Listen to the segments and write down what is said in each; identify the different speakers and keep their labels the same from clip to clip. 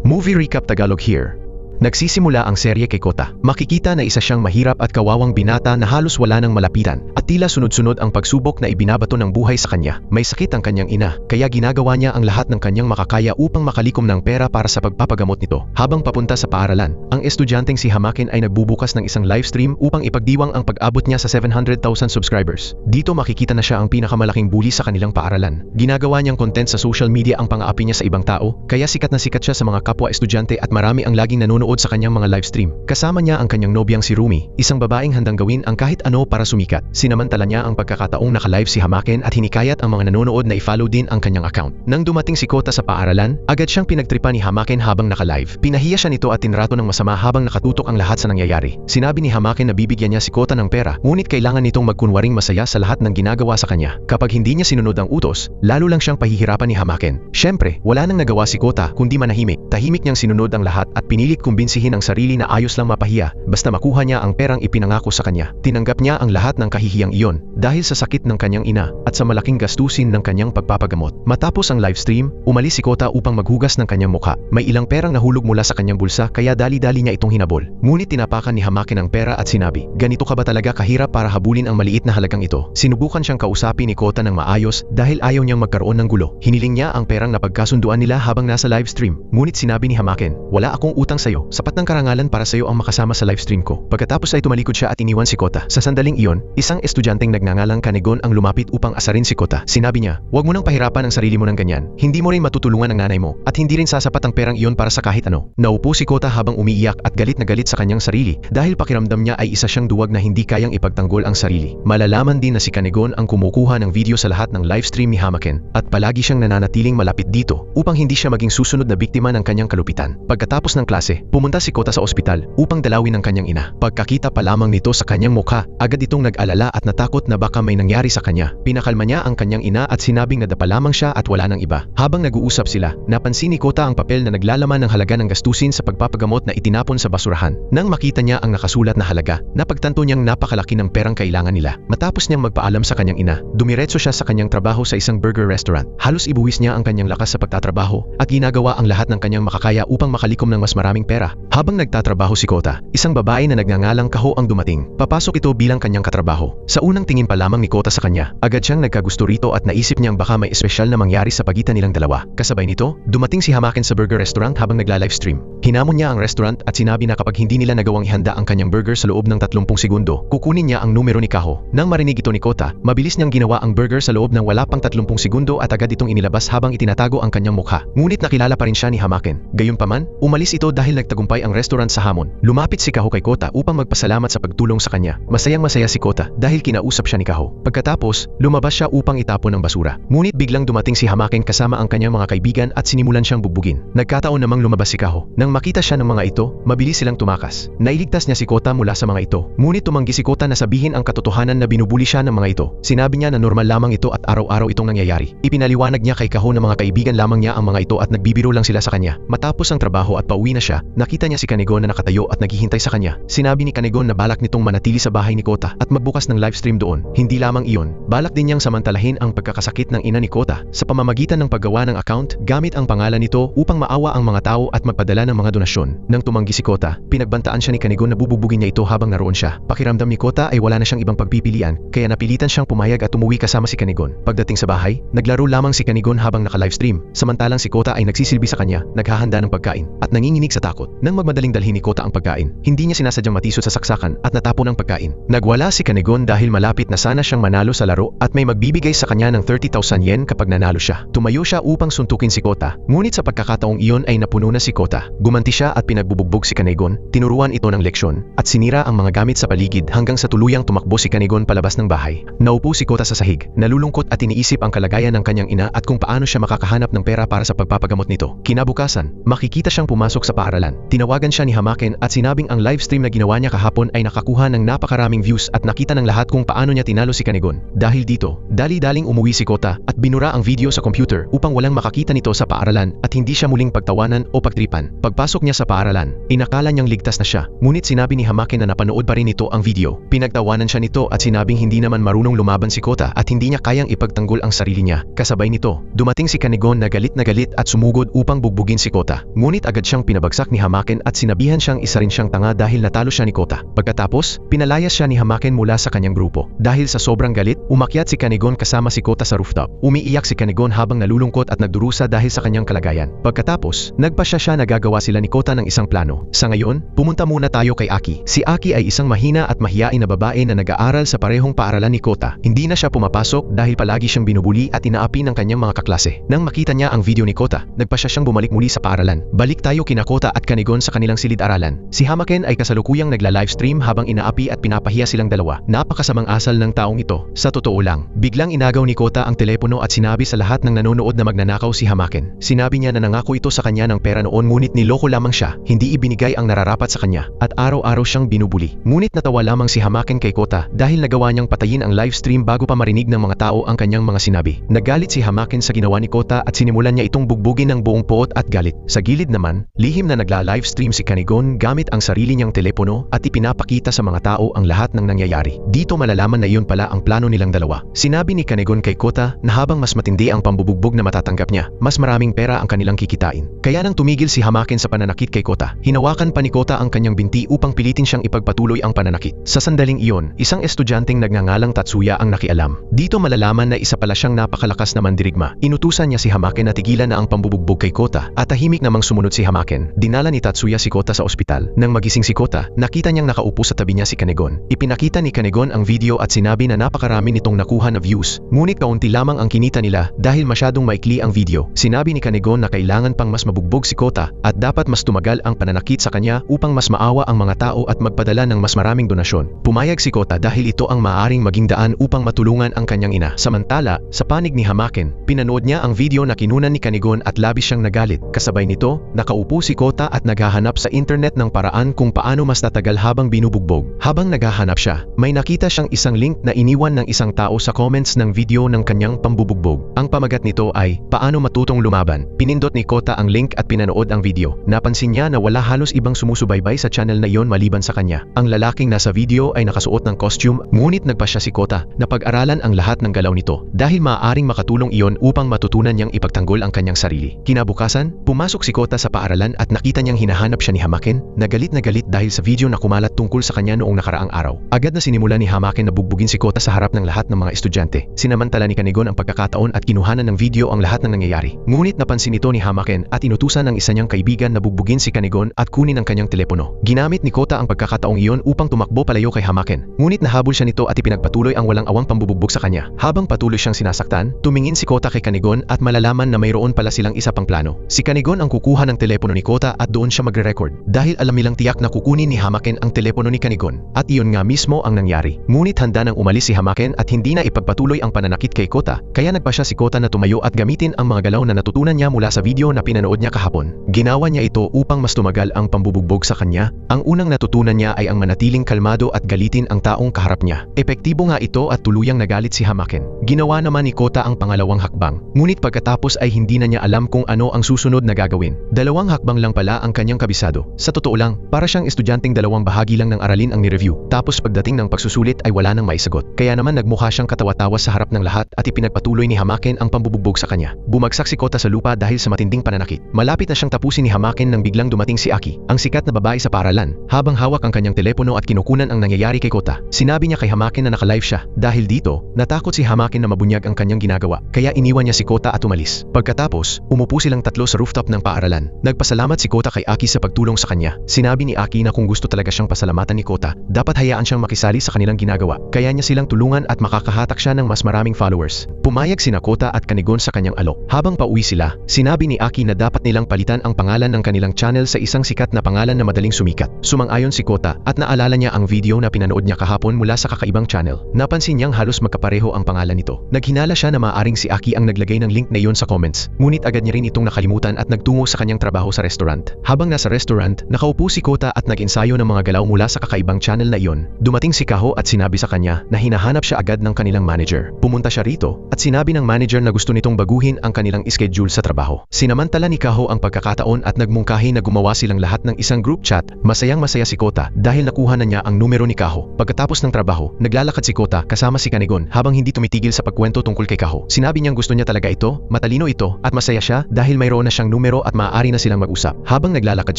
Speaker 1: Movie Recap Tagalog here. Nagsisimula ang serye kay Kota. Makikita na isa siyang mahirap at kawawang binata na halos wala nang malapitan at tila sunod-sunod ang pagsubok na ibinabato ng buhay sa kanya. May sakit ang kanyang ina, kaya ginagawa niya ang lahat ng kanyang makakaya upang makalikom ng pera para sa pagpapagamot nito. Habang papunta sa paaralan, ang estudyanteng si Hamaken ay nagbubukas ng isang livestream upang ipagdiwang ang pag-abot niya sa 700,000 subscribers. Dito makikita na siya ang pinakamalaking bully sa kanilang paaralan. Ginagawa niyang content sa social media ang pang-aapi niya sa ibang tao, kaya sikat na sikat siya sa mga kapwa estudyante at marami ang laging nanonood sa kanyang mga livestream. Kasama niya ang kanyang nobyang si Rumi, isang babaeng handang gawin ang kahit ano para sumikat. Sinamantala niya ang pagkakataong naka-live si Hamaken at hinikayat ang mga nanonood na i-follow din ang kanyang account. Nang dumating si Kota sa paaralan, agad siyang pinagtripan ni Hamaken habang naka-live. Pinahiya siya nito at tinrato ng masama habang nakatutok ang lahat sa nangyayari. Sinabi ni Hamaken na bibigyan niya si Kota ng pera, ngunit kailangan nitong magkunwaring masaya sa lahat ng ginagawa sa kanya. Kapag hindi niya sinunod ang utos, lalo lang siyang pahihirapan ni Hamaken. Siyempre, wala nang nagawa si Kota kundi manahimik. Tahimik niyang sinunod ang lahat at pinilit kumbinsihin ang sarili na ayos lang mapahiya basta makuha niya ang perang ipinangako sa kanya. Tinanggap niya ang lahat ng kahihiyang iyon dahil sa sakit ng kanyang ina at sa malaking gastusin ng kanyang pagpapagamot. Matapos ang livestream, umalis si Kota upang maghugas ng kanyang mukha. May ilang perang nahulog mula sa kanyang bulsa kaya dali-dali niya itong hinabol. Ngunit tinapakan ni Hamaken ang pera at sinabi, "Ganito ka ba talaga kahirap para habulin ang maliit na halagang ito?" Sinubukan siyang kausapin ni Kota ng maayos dahil ayaw niyang magkaroon ng gulo. Hiniling niya ang perang napagkasunduan nila habang nasa livestream. Ngunit sinabi ni Hamaken, "Wala akong utang sa'yo. Sapat ng karangalan para sa'yo ang makasama sa livestream ko." Pagkatapos ay tumalikod siya at iniwan si Kota. Sa sandaling iyon, isang estudyanteng nagngangalang Kanegon ang lumapit upang asarin si Kota. Sinabi niya, "Huwag mo nang pahirapan ang sarili mo ng ganyan. Hindi mo rin matutulungan ang nanay mo at hindi rin sasapat ang perang iyon para sa kahit ano." Naupo si Kota habang umiiyak at galit na galit sa kanyang sarili dahil pakiramdam niya ay isa siyang duwag na hindi kayang ipagtanggol ang sarili. Malalaman din na si Kanegon ang kumukuha ng video sa lahat ng livestream ni Hamaken at palagi siyang nananatiling malapit dito upang hindi siya maging susunod na biktima ng kanyang kalupitan. Pagkatapos ng klase, pumunta si Kota sa ospital upang dalawin ang kanyang ina. Pagkakita pa lamang nito sa kanyang mukha, agad itong nag-alala at natakot na baka may nangyari sa kanya. Pinakalma niya ang kanyang ina at sinabing nadapa lamang siya at wala nang iba. Habang nag-uusap sila, napansin ni Kota ang papel na naglalaman ng halaga ng gastusin sa pagpapagamot na itinapon sa basurahan. Nang makita niya ang nakasulat na halaga, napagtanto niyang napakalaki ng perang kailangan nila. Matapos niyang magpaalam sa kanyang ina, dumiretso siya sa kanyang trabaho sa isang burger restaurant. Halos ibuwis niya ang kanyang lakas sa pagtatrabaho at ginagawa ang lahat ng kanyang makakaya upang makalikom ng mas maraming pera. Habang nagtatrabaho si Kota, isang babae na nagngangalang Kaho ang dumating. Papasok ito bilang kanyang katrabaho. Sa unang tingin pa lamang ni Kota sa kanya, agad siyang nagkagusto rito at naisip niyang baka may espesyal na mangyari sa pagitan nilang dalawa. Kasabay nito, dumating si Hamaken sa burger restaurant habang nagla-livestream. Hinamon niya ang restaurant at sinabi na kapag hindi nila nagawang ihanda ang kanyang burger sa loob ng 30 segundo, kukunin niya ang numero ni Kaho. Nang marinig ito ni Kota, mabilis niyang ginawa ang burger sa loob ng wala pang 30 segundo at agad itong inilabas habang itinatago ang kanyang mukha. Ngunit nakilala pa rin siya ni Hamaken. Gayunpaman, umalis ito dahil nagtagumpay ang restaurant sa hamon. Lumapit si Kaho kay Kota upang magpasalamat sa pagtulong sa kanya. Masayang-masaya si Kota dahil kinausap siya ni Kaho. Pagkatapos, lumabas siya upang itapon ang basura. Ngunit biglang dumating si Hamaken kasama ang kanyang mga kaibigan at sinimulan siyang bugbugin. Nagkataon namang lumabas si Kaho. Nang makita siya ng mga ito, mabilis silang tumakas. Nailigtas niya si Kota mula sa mga ito. Ngunit tumanggi si Kota na sabihin ang katotohanan na binubuli siya ng mga ito. Sinabi niya na normal lamang ito at araw-araw itong nangyayari. Ipinaliwanag niya kay Kaho na mga kaibigan lamang niya ang mga ito at nagbibiro lang sila sa kanya. Matapos ang trabaho at pauwi na siya, nakita niya si Kanegon na nakatayo at naghihintay sa kanya. Sinabi ni Kanegon na balak nitong manatili sa bahay ni Kota at magbukas ng livestream doon. Hindi lamang iyon, balak din niyang samantalahin ang pagkakasakit ng ina ni Kota sa pamamagitan ng paggawa ng account gamit ang pangalan nito upang maawa ang mga tao at magpadala ng mga donasyon. Nang tumanggi si Kota, pinagbantaan siya ni Kanegon na bububugin niya ito habang naroon siya. Pakiramdam ni Kota ay wala na siyang ibang pagpipilian, kaya napilitan siyang pumayag at umuwi kasama si Kanegon. Pagdating sa bahay, naglaro lamang si Kanegon habang naka-livestream, samantalang si Kota ay nagsisilbi sa kanya, naghahanda ng pagkain at nanginginig sa takot. Nang magmadaling dalhin ni Kota ang pagkain, hindi niya sinasadyang matisod sa saksakan at natapon ang pagkain. Nagwala si Kanegon dahil malapit na sana siyang manalo sa laro at may magbibigay sa kanya ng 30,000 yen kapag nanalo siya. Tumayo siya upang suntukin si Kota, ngunit sa pagkakataong iyon ay napuno na si Kota. Gumanti siya at pinagbubugbog si Kanegon, tinuruan ito ng leksyon at sinira ang mga gamit sa paligid hanggang sa tuluyang tumakbo si Kanegon palabas ng bahay. Naupo si Kota sa sahig, nalulungkot at iniisip ang kalagayan ng kanyang ina at kung paano siya makakahanap ng pera para sa pagpapagamot nito. Kinabukasan, makikita siyang pumasok sa paaralan. Tinawagan siya ni Hamaken at sinabing ang livestream na ginawa niya kahapon ay nakakuha ng napakaraming views at nakita ng lahat kung paano niya tinalo si Kanegon. Dahil dito, dali-daling umuwi si Kota at binura ang video sa computer upang walang makakita nito sa paaralan at hindi siya muling pagtawanan o pagtripan. Pagpasok niya sa paaralan, inakala niyang ligtas na siya, ngunit sinabi ni Hamaken na napanood pa rin ito ang video. Pinagtawanan siya nito at sinabing hindi naman marunong lumaban si Kota at hindi niya kayang ipagtanggol ang sarili niya. Kasabay nito, dumating si Kanegon na galit at sumugod upang bugbugin si Kota. Ngunit agad siyang pinabagsak ni Hamaken at sinabihan siyang isa rin siyang tanga dahil natalo siya ni Kota. Pagkatapos, pinalayas siya ni Hamaken mula sa kanyang grupo. Dahil sa sobrang galit, umakyat si Kanegon kasama si Kota sa rooftop. Umiiyak si Kanegon habang nalulungkot at nagdurusa dahil sa kanyang kalagayan. Pagkatapos, nagpasya siya na gagawa sila ni Kota ng isang plano. Sa ngayon, pumunta muna tayo kay Aki. Si Aki ay isang mahina at mahiyain na babae na nag-aaral sa parehong paaralan ni Kota. Hindi na siya pumapasok dahil palagi siyang binubuli at inaapi ng kanyang mga kaklase. Nang makita niya ang video ni Kota, nagpasya siyang bumalik muli sa paaralan. Balik tayo kina Kota at Kanegon sa kanilang silid-aralan. Si Hamaken ay kasalukuyang nagla-livestream habang inaapi at pinapahiya silang dalawa. Napakasamang asal ng taong ito. Sa totoo lang, biglang inagaw ni Kota ang telepono at sinabi sa lahat ng nanonood na magnanakaw si Hamaken. Sinabi niya na nangako ito sa kanya ng pera noon ngunit niloko lamang siya, hindi ibinigay ang nararapat sa kanya, at araw-araw siyang binubuli. Ngunit natawa lamang si Hamaken kay Kota dahil nagawa niyang patayin ang livestream bago pa marinig ng mga tao ang kanyang mga sinabi. Nagalit si Hamaken sa ginawa ni Kota at sinimulan niya itong bugbugin ng buong poot at galit. Sa gilid naman, lihim na nagla-livestream si Kanegon gamit ang sarili niyang telepono at ipinapakita sa mga tao ang lahat ng nangyayari. Dito malalaman na iyon pala ang plano nilang dalawa. Sinabi ni Kanegon kay Kota na habang mas matindi ang pambubugbog na matatanggap niya, mas maraming pera ang kanilang kikitain. Kaya nang tumigil si Hamaken sa pananakit kay Kota, hinawakan pa ni Kota ang kanyang binti upang pilitin siyang ipagpatuloy ang pananakit. Sa sandaling iyon, isang estudyanteng nagngangalang Tatsuya ang nakialam. Dito malalaman na isa pala siyang napakalakas na mandirigma. Inutusan niya si Hamaken na tigilan na ang pambubugbog kay Kota at tahimik namang sumunod si Hamaken. Dinala ni Tatsuya si Kota sa ospital. Nang magising si Kota, nakita niyang nakaupo sa tabi niya si Kanegon. Ipinakita ni Kanegon ang video at sinabi na napakarami nitong nakuha na views. Ngunit kaunti lamang ang kinita nila dahil masyadong maikli ang video. Sinabi ni Kanegon na kailangan pang mas mabugbog si Kota at dapat mas tumagal ang pananakit sa kanya upang mas maawa ang mga tao at magpadala ng mas maraming donasyon. Pumayag si Kota dahil ito ang maaaring maging daan upang matulungan ang kanyang ina. Samantala, sa panig ni Hamaken, pinanood niya ang video na kinunan ni Kanegon at labis siyang nagalit. Kasabay nito, nakaupo si Kota at naghahanap sa internet ng paraan kung paano mas tatagal habang binubugbog. Habang naghahanap siya, may nakita siyang isang link na iniwan ng isang tao sa comments ng video ng kanyang pambubugbog. Ang pamagat nito ay, paano matutong lumaban. Pinindot ni Kota ang link at pinanood ang video. Napansin niya na wala halos ibang sumusubaybay sa channel na iyon maliban sa kanya. Ang lalaking nasa video ay nakasuot ng costume, ngunit nagpasya si Kota na pag-aralan ang lahat ng galaw nito dahil maaaring makatulong iyon upang matutunan niyang ipagtanggol ang kanyang sarili. Kinabukasan, pumasok si Kota sa paaralan at nakita niyang hinahanap siya ni Hamaken, na galit dahil sa video na kumalat tungkol sa kanya noong nakaraang araw. Agad na sinimula ni Hamaken na bugbugin si Kota sa harap ng lahat ng mga estudyante. Sinamantala ni Kanegon ang pagkakataon at kinuhanan ng video ang lahat ng nangyayari. Ngunit napansin ito ni Hamaken at inutusan ng isa niyang kaibigan na bugbugin si Kanegon at kunin ang kanyang telepono. Ginamit ni Kota ang pagkakataong iyon upang tumakbo palayo kay Hamaken. Ngunit nahabol siya nito at ipinagpatuloy ang walang awang pambubugbog sa kanya. Habang patuloy siyang sinasaktan, tumingin si Kota kay Kanegon at malalaman na mayroon pala silang isa pang plano. Si Kanegon ang kukuha ng telepono ni Kota at doon siya magre-record. Dahil alam nilang tiyak na kukunin ni Hamaken ang telepono ni Kanegon. At iyon nga mismo ang nangyari. Ngunit handa nang umalis si Hamaken at hindi na ipagpatuloy ang pananakit kay Kota, kaya nagpasya si Kota na tumayo at gamitin ang mga galaw na natutunan niya mula sa video na pinanood niya kahapon. Ginawa niya ito upang mas tumagal ang pambubugbog sa kanya. Ang unang natutunan niya ay ang manatiling kalmado at galitin ang taong kaharap niya. Epektibo nga ito at tuluyang nagalit si Hamaken. Ginawa naman ni Kota ang pangalawang hakbang. Ngunit pagkatapos ay hindi na niya alam kung ano ang susunod na gagawin. Dalawang hakbang lang pala ang kanyang kabisado. Sa totoo lang, para siyang estudyanteng dalawang bahagi lang ng aralin ang ni-review. Tapos pagdating ng pagsusulit ay wala nang maisagot. Kaya naman nagmukha siyang katawa-tawa sa harap ng lahat at ipinagpatuloy ni Hamaken ang pambubugbog sa kanya. Bumagsak si Kota sa lupa dahil sa matinding pananakit. Malapit na siyang tapusin ni Hamaken nang biglang dumating si Aki, ang sikat na babae sa paaralan, habang hawak ang kanyang telepono at kinukunan ang nangyayari kay Kota. Sinabi niya kay Hamaken na naka-live siya. Dahil dito, natakot si Hamaken na mabunyag ang kanyang ginagawa, kaya iniwan niya si Kota at umalis. Pagkatapos, umupo silang tatlo sa rooftop ng paaralan. Nagpasalamat si Kota kay Aki sa pagtulong sa kanya. Sinabi ni Aki na kung gusto talaga siyang pasalamatan ni Kota, dapat hayaan siyang makisali sa kanilang ginagawa, kaya niya silang tulungan at makakahatak siya ng mas maraming followers. Pumayag sina Kota at Kanegon sa kanyang alok. Habang pauwi sila, sinabi ni Aki na dapat nilang palitan ang pangalan ng kanilang channel sa isang sikat na pangalan na madaling sumikat. Sumang-ayon si Kota at naalala niya ang video na pinanood niya kahapon mula sa kakaibang channel. Napansin niyang halos magkapareho ang pangalan nito. Naghinala siya na maaaring si Aki ang naglagay ng link na iyon sa comments. Ngunit agad niya rin itong nakalimutan at nagtungo sa kanyang trabaho sa restaurant. Habang nasa restaurant, nakaupo si Kota at nag-ensayo ng mga galaw mula sa kakaibang channel na iyon. Dumating si Kaho at sinabi sa kanya na hinahanap siya agad ng kanilang manager. Pumunta siya rito at sinabi ng manager na gusto nitong baguhin ang kanilang schedule sa trabaho. Sinamantala ni Kaho ang pagkakataon at nagmungkahi na gumawa silang lahat ng isang group chat. Masayang-masaya si Kota dahil nakuha na niya ang numero ni Kaho. Pagkatapos ng trabaho, naglalakad si Kota kasama si Kanegon habang hindi tumitigil sa pagkwento tungkol kay Kaho. Sinabi niyang gusto niya talaga ito, matalino ito, at masaya siya dahil mayroon na siyang numero at maaari na silang mag-usap. Habang naglalakad